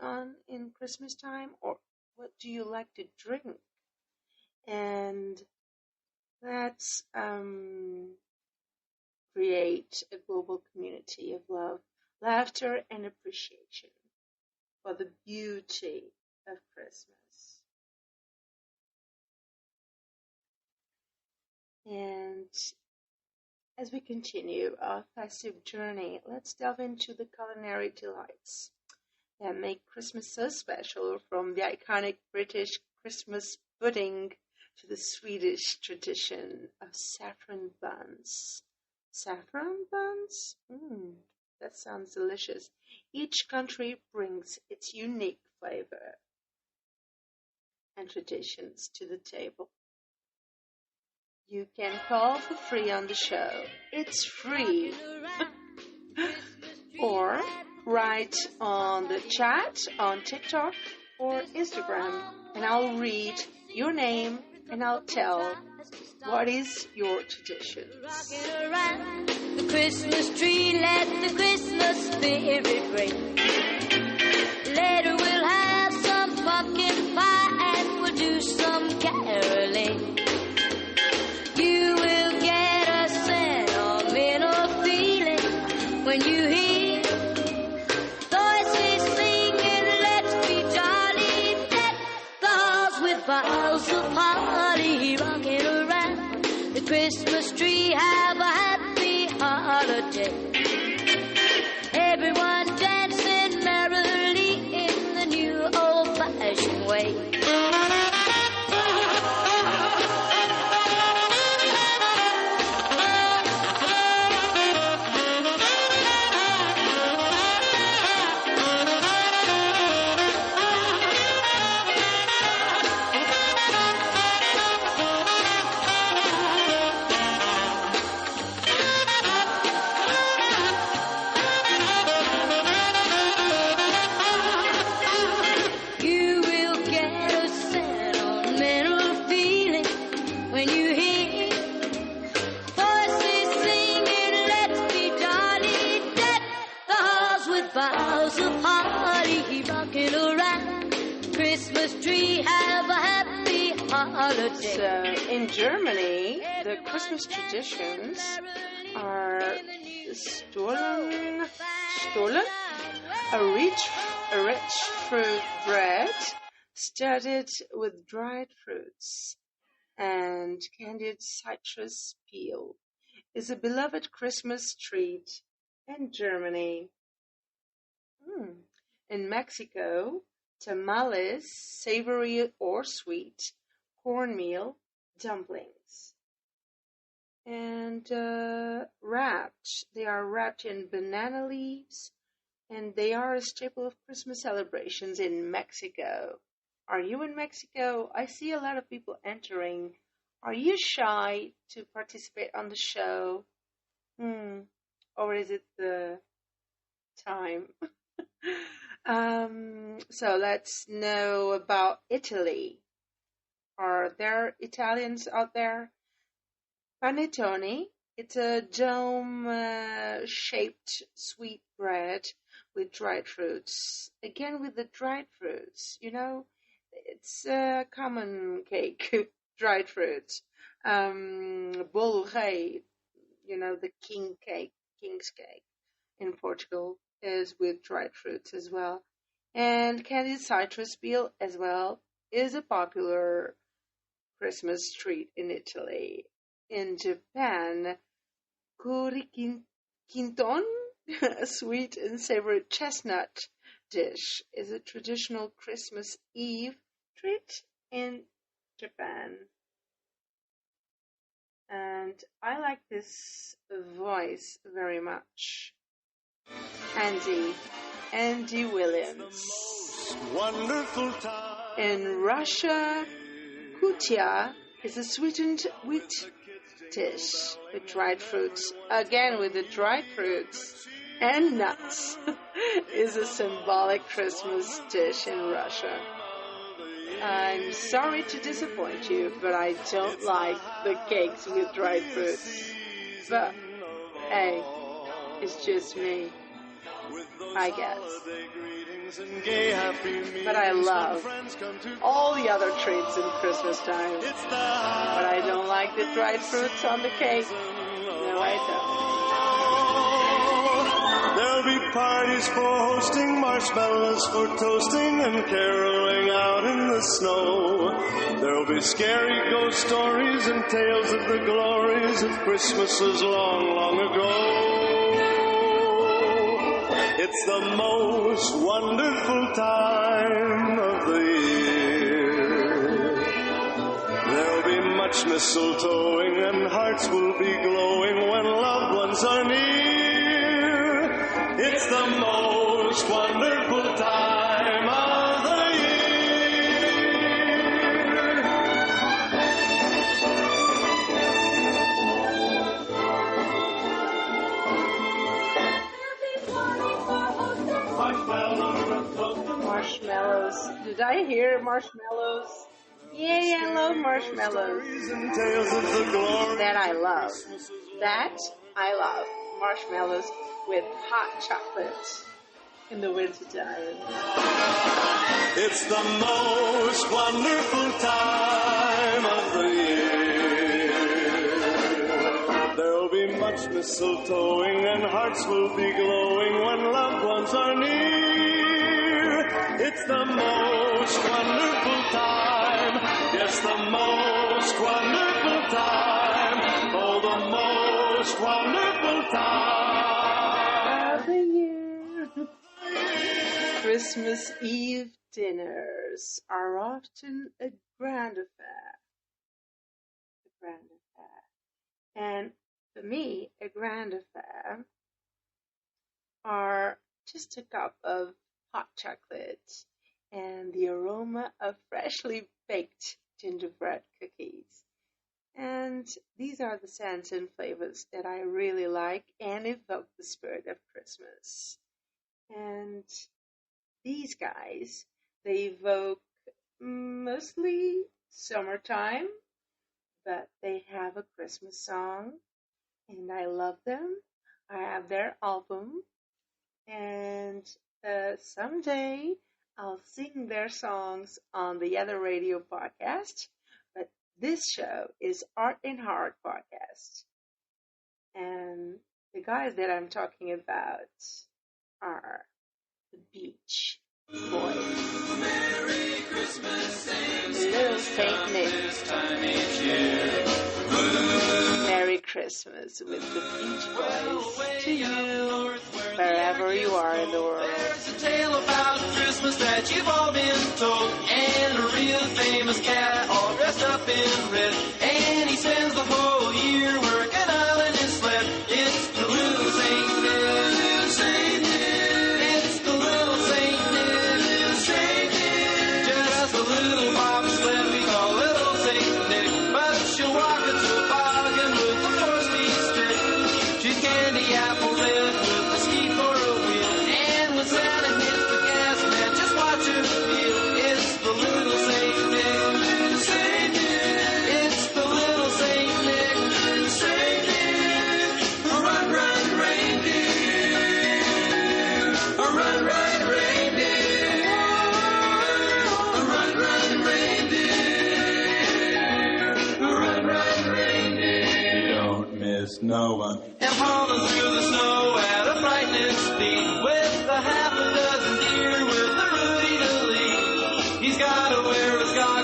in Christmas time, or what do you like to drink? And let's create a global community of love, laughter, and appreciation for the beauty of Christmas. And as we continue our festive journey, let's delve into the culinary delights that make Christmas so special, from the iconic British Christmas pudding to the Swedish tradition of saffron buns. Saffron buns? That sounds delicious. Each country brings its unique flavor and traditions to the table. You can call for free on the show. It's free. Or write on the chat on TikTok or Instagram, and I'll read your name and I'll tell what is your tradition. Rocking around the Christmas tree, let the Christmas spirit ring. Later we'll have some pumpkin pie and we'll do some caroling. You will get a sentimental feeling when you hear voices singing, let's be jolly, deck the halls with boughs of holly, rocking around the Christmas tree, have a happy holiday. Everyone dancing merrily in the new old-fashioned way. So, in Germany, the Christmas traditions are Stollen, a rich fruit bread studded with dried fruits and candied citrus peel, is a beloved Christmas treat in Germany. In Mexico, tamales, savory or sweet, cornmeal, dumplings, and wrapped. They are wrapped in banana leaves, and they are a staple of Christmas celebrations in Mexico. Are you in Mexico? I see a lot of people entering. Are you shy to participate on the show? Or is it the time? So let's know about Italy. Are there Italians out there? Panettone. It's a dome-shaped sweet bread with dried fruits. Again, with the dried fruits, it's a common cake, dried fruits. Bolo rei, the king's cake in Portugal is with dried fruits as well. And candied citrus peel as well. is a popular Christmas treat in Italy. In Japan, kurikinton, a sweet and savory chestnut dish, is a traditional Christmas Eve treat in Japan. And I like this voice very much. Andy Williams. Wonderful time. In Russia, kutia is a sweetened wheat dish with dried fruits. Again, with the dried fruits and nuts, is a symbolic Christmas dish in Russia. I'm sorry to disappoint you, but I don't like the cakes with dried fruits. But, hey, it's just me, I guess. But I love all the other treats in Christmas time. But I don't like the dried fruits on the cake. No, I don't. There'll be parties for hosting, marshmallows for toasting, and caroling out in the snow. There'll be scary ghost stories and tales of the glories of Christmases long, long ago. It's the most wonderful time of the year. There'll be much mistletoeing and hearts will be glowing when loved ones are near. It's the most wonderful time of the Marshmallows. Did I hear marshmallows? Yay, I love marshmallows. That I love. Marshmallows with hot chocolate in the wintertime. It's the most wonderful time of the year. There'll be much mistletoeing and hearts will be glowing when loved ones are near. It's the most wonderful time. Yes, the most wonderful time. Oh, the most wonderful time of the year. Christmas Eve dinners are often a grand affair. And for me, a grand affair are just a cup of hot chocolate and the aroma of freshly baked gingerbread cookies. And these are the scents and flavors that I really like and evoke the spirit of Christmas. And these guys, they evoke mostly summertime, but they have a Christmas song, and I love them. I have their album, and someday I'll sing their songs on the other radio podcast, but this show is Art and Heart podcast. And the guys that I'm talking about are the Beach Boys. Merry Christmas, Saint Little Saint Nick. this time each year. Merry Christmas with the Beach Boys to you, wherever you are in the world. There's a tale about Christmas that you've all been told, and a real famous cat all dressed up in red, and he spends the whole year working on his sled. It's the little Saint Nick. It's the little Saint Nick. Just a little box sled we call little Saint Nick, but she'll walk into a bargain with a 4-speed stick. She's candy apple red with a ski for a wheel, and when Santa hits the gas, man, just watch her feel. It's the little Saint Nick. It's the little Saint Nick. Run, run, reindeer. Run, run, reindeer. Run, run, reindeer. Run, run, reindeer. Don't miss no one. And hauling through the snow at a frightening speed with a half a dozen deer with a Rudy to lead. He's got to wear a scarf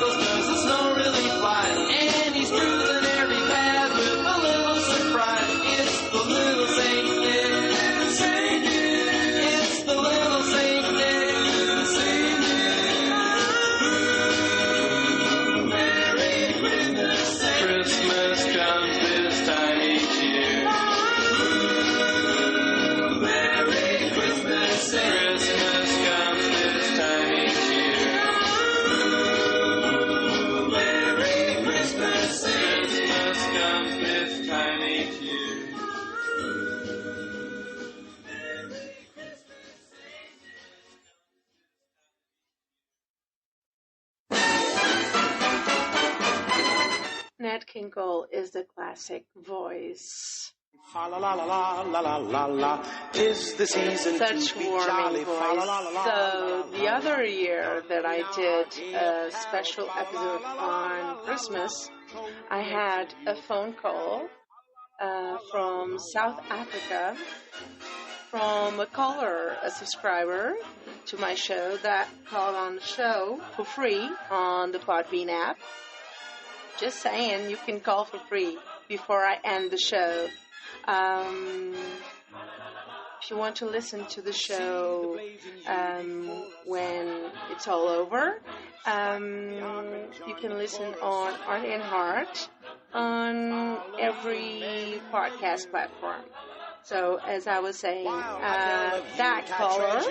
Nat King Cole is the classic voice. Fa la la la la la la la la. 'Tis the season Such to be warming jolly. voice. Fa la la la la. So the other year that I did a special episode on Christmas, I had a phone call from South Africa from a caller, a subscriber to my show that called on the show for free on the Podbean app. Just saying, you can call for free before I end the show. If you want to listen to the show when it's all over, you can listen on Art and Heart on every podcast platform. So, as I was saying, that caller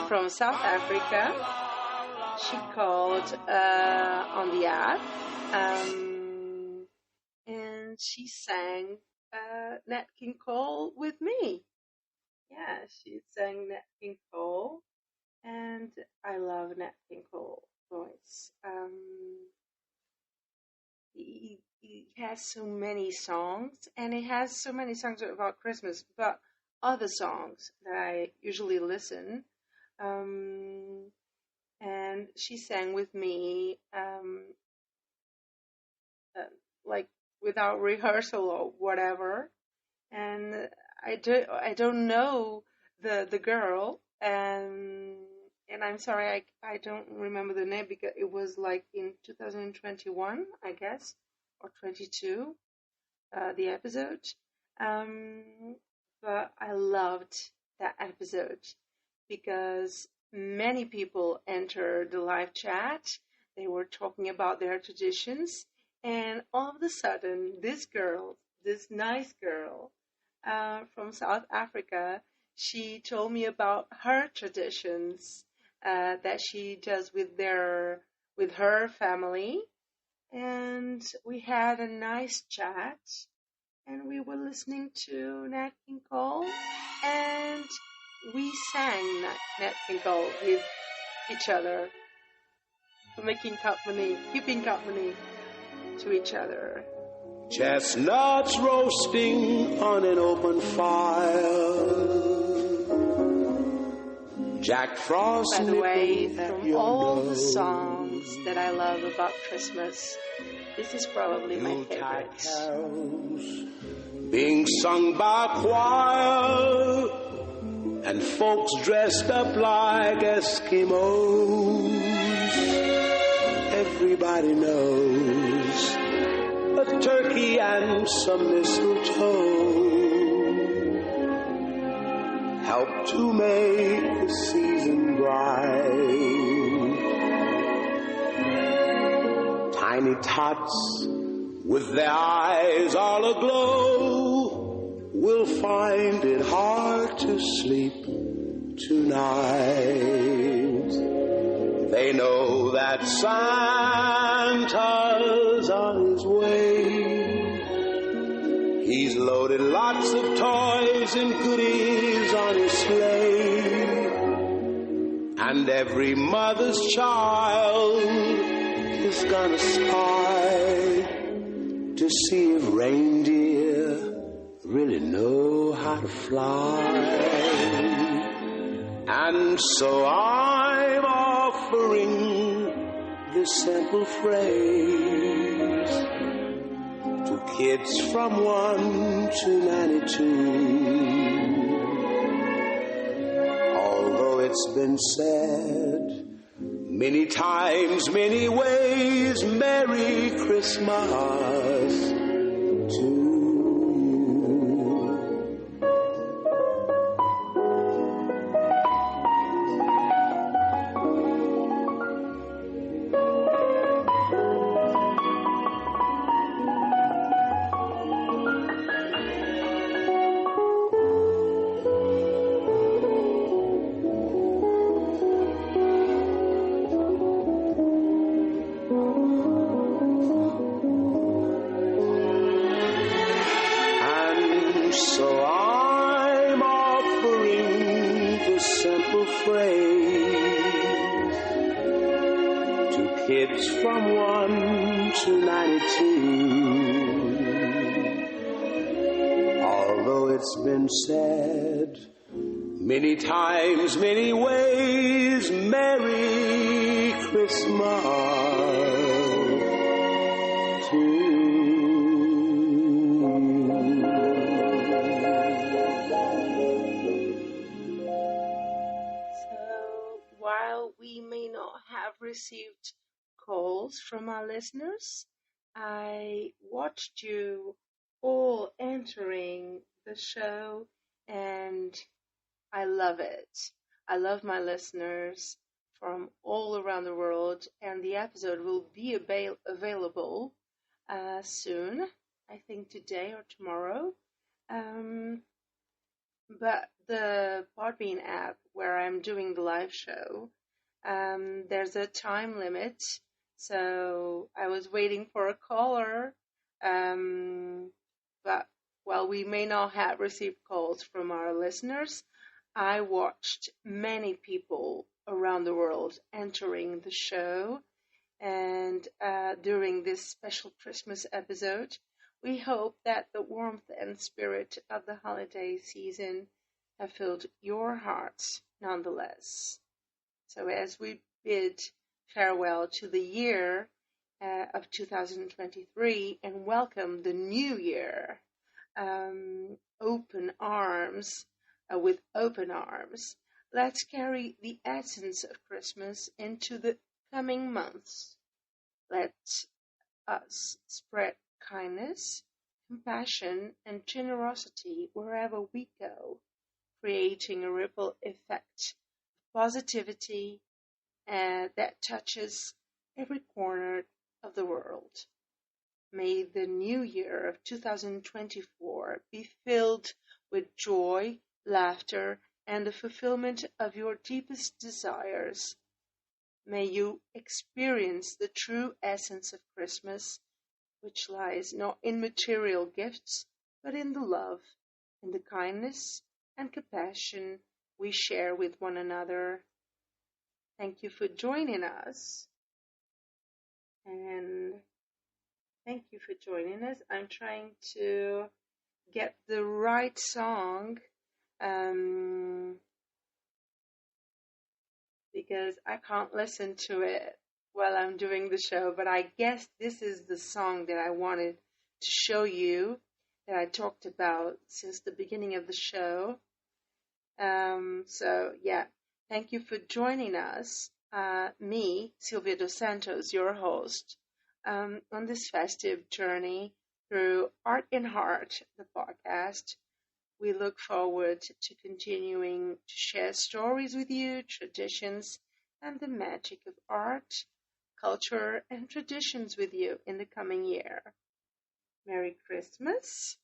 from South Africa, she called on the app, and she sang Nat King Cole with me. Yeah, she sang Nat King Cole, and I love Nat King Cole voice. He has so many songs, and he has so many songs about Christmas, but other songs that I usually listen. And she sang with me, like without rehearsal or whatever. And I don't know the girl, and I'm sorry I don't remember the name because it was like in 2021, I guess, or 22, the episode. But I loved that episode because many people entered the live chat. They were talking about their traditions, and all of a sudden, this girl, this nice girl from South Africa, she told me about her traditions that she does with her family, and we had a nice chat, and we were listening to Nat King Cole, and we sang Nat King Cole with each other, keeping company to each other. Chestnuts roasting on an open fire. Jack Frost. By the way, from all the songs that I love about Christmas, this is probably my favorite. Being sung by a choir and folks dressed up like Eskimos. Everybody knows a turkey and some mistletoe help to make the season bright. Tiny tots with their eyes all aglow will find it hard to sleep tonight. They know that Santa's on his way. He's loaded lots of toys and goodies on his sleigh. And every mother's child is gonna spy to see if reindeer really know how to fly. And so I'm offering this simple phrase to kids from 1 to 92. Although it's been said many times, many ways, Merry Christmas to you. it's been said many times, many ways. Merry Christmas to you. So, while we may not have received calls from our listeners, I watched you all entering the show and I love it. I love my listeners from all around the world, and the episode will be available soon, I think today or tomorrow. Um, but the Podbean app where I'm doing the live show, there's a time limit. So I was waiting for a caller, but while we may not have received calls from our listeners, I watched many people around the world entering the show. And during this special Christmas episode, we hope that the warmth and spirit of the holiday season have filled your hearts nonetheless. So as we bid farewell to the year of 2023 and welcome the new year, with open arms, let's carry the essence of Christmas into the coming months. Let us spread kindness, compassion, and generosity wherever we go, creating a ripple effect of positivity that touches every corner of the world. May the new year of 2024 be filled with joy, laughter, and the fulfillment of your deepest desires. May you experience the true essence of Christmas, which lies not in material gifts, but in the love, in the kindness and compassion we share with one another. Thank you for joining us. And thank you for joining us. I'm trying to get the right song because I can't listen to it while I'm doing the show, but I guess this is the song that I wanted to show you, that I talked about since the beginning of the show. So yeah, thank you for joining us, me, Silvia Dos Santos, your host, on this festive journey through Art in Heart, the podcast. We look forward to continuing to share stories with you, traditions, and the magic of art, culture, and traditions with you in the coming year. Merry Christmas,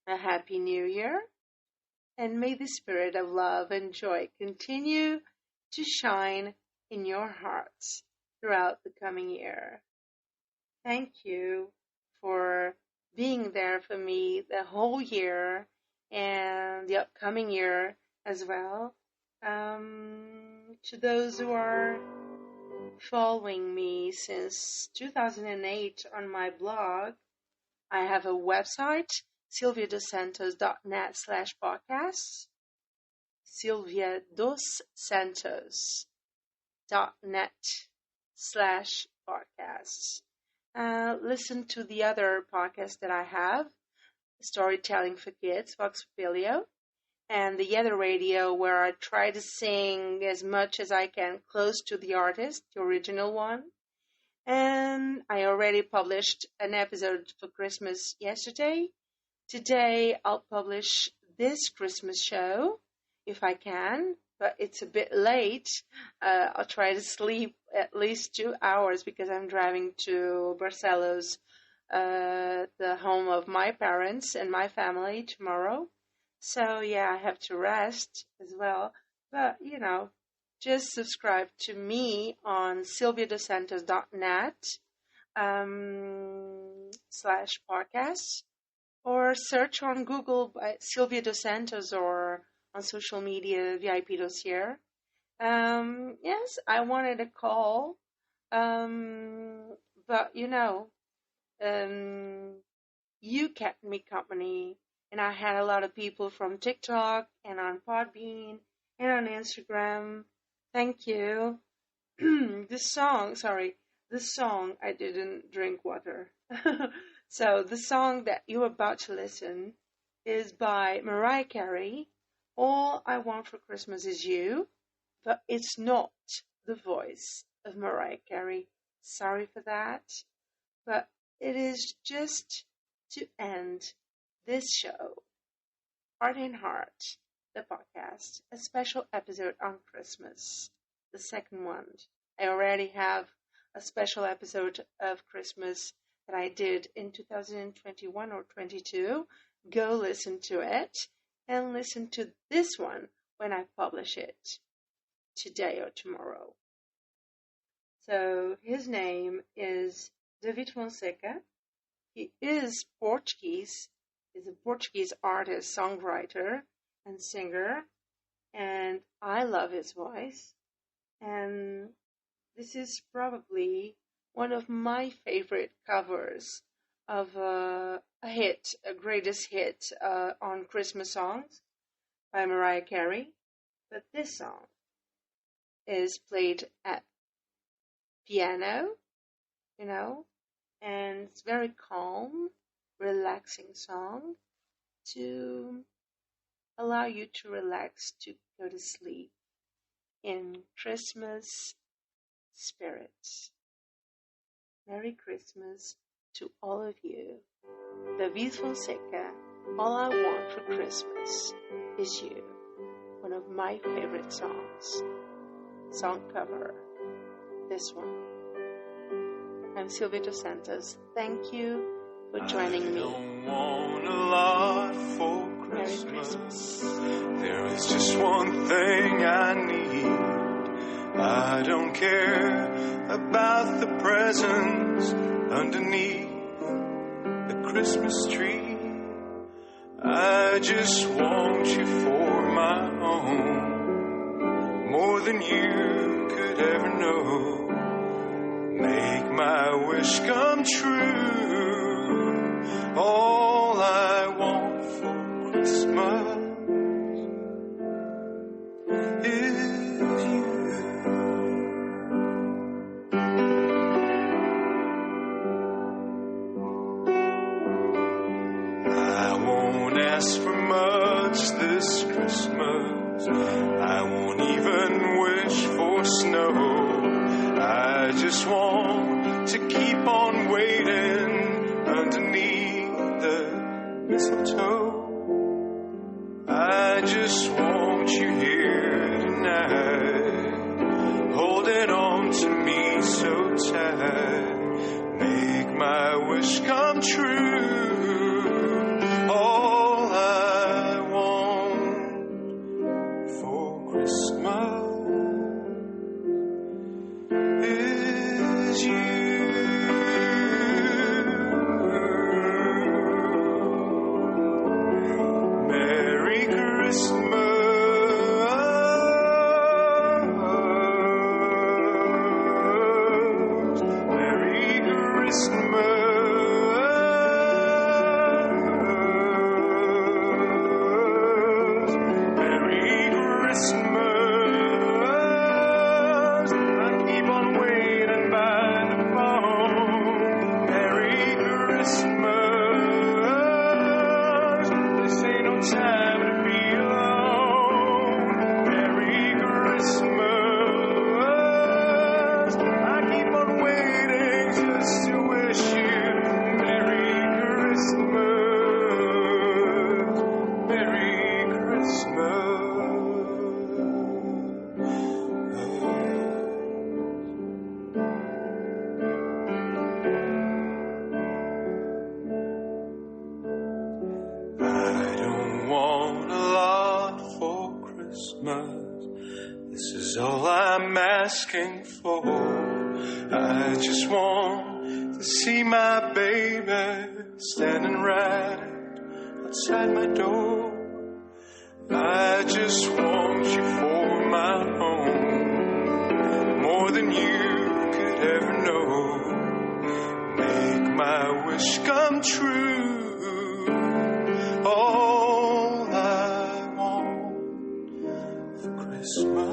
a Happy New Year, and may the spirit of love and joy continue to shine in your hearts throughout the coming year. Thank you for being there for me the whole year and the upcoming year as well. To those who are following me since 2008 on my blog, I have a website, silviadosantos.net/podcasts, silviadosantos.net/podcasts. Listen to the other podcasts that I have, Storytelling for Kids, Vox Popilio, and the Other Radio, where I try to sing as much as I can close to the artist, the original one. And I already published an episode for Christmas yesterday. Today I'll publish this Christmas show, if I can, but it's a bit late. I'll try to sleep at least 2 hours because I'm driving to Barcelos, the home of my parents and my family, tomorrow. So yeah, I have to rest as well. But, just subscribe to me on silviadosantos.net /podcasts, or search on Google by Silvia Dos Santos, or on social media, VIP Dossier. Yes, I wanted a call, but you kept me company And I had a lot of people from TikTok and on Podbean and on Instagram. Thank you. This song, I didn't drink water. So the song that you're about to listen is by Mariah Carey, All I Want for Christmas Is You, but it's not the voice of Mariah Carey. Sorry for that. But it is just to end this show, Heart in Heart, the podcast, a special episode on Christmas, the second one. I already have a special episode of Christmas that I did in 2021 or 22. Go listen to it and listen to this one when I publish it today or tomorrow. So his name is David Fonseca. He is Portuguese. He's a Portuguese artist, songwriter, and singer. And I love his voice. And this is probably one of my favorite covers of a greatest hit on Christmas songs by Mariah Carey. But this song is played at piano, and it's very calm, relaxing song to allow you to relax, to go to sleep in Christmas spirits. Merry Christmas to all of you. David Fonseca, All I Want for Christmas Is You. One of my favorite songs. Song cover. This one. I'm Silvia dos Santos. Thank you for joining me. I don't want a lot for Christmas. Merry Christmas. There is just one thing I need. I don't care about the presents underneath the Christmas tree. I just want you for my own, more than you could ever know. Make my wish come true. All I want for Christmas is you. I won't ask for much this Christmas. I won't even wish for snow. I just want to keep on waiting underneath the mistletoe. I just want you here tonight, holding on to me so tight. Make my wish come true. All I want for Christmas is you. Merry Christmas. Merry Christmas. Merry Christmas. I keep on waiting by the phone. Merry Christmas. This ain't no time to be alone. Merry Christmas. I keep on waiting just to wish you Merry Christmas. Merry Christmas. I don't want a lot for Christmas. This is all I'm asking for. I just want to see my baby standing right outside my door. I just want you for my own, more than you could ever know. Make my wish come true. Oh, Christmas.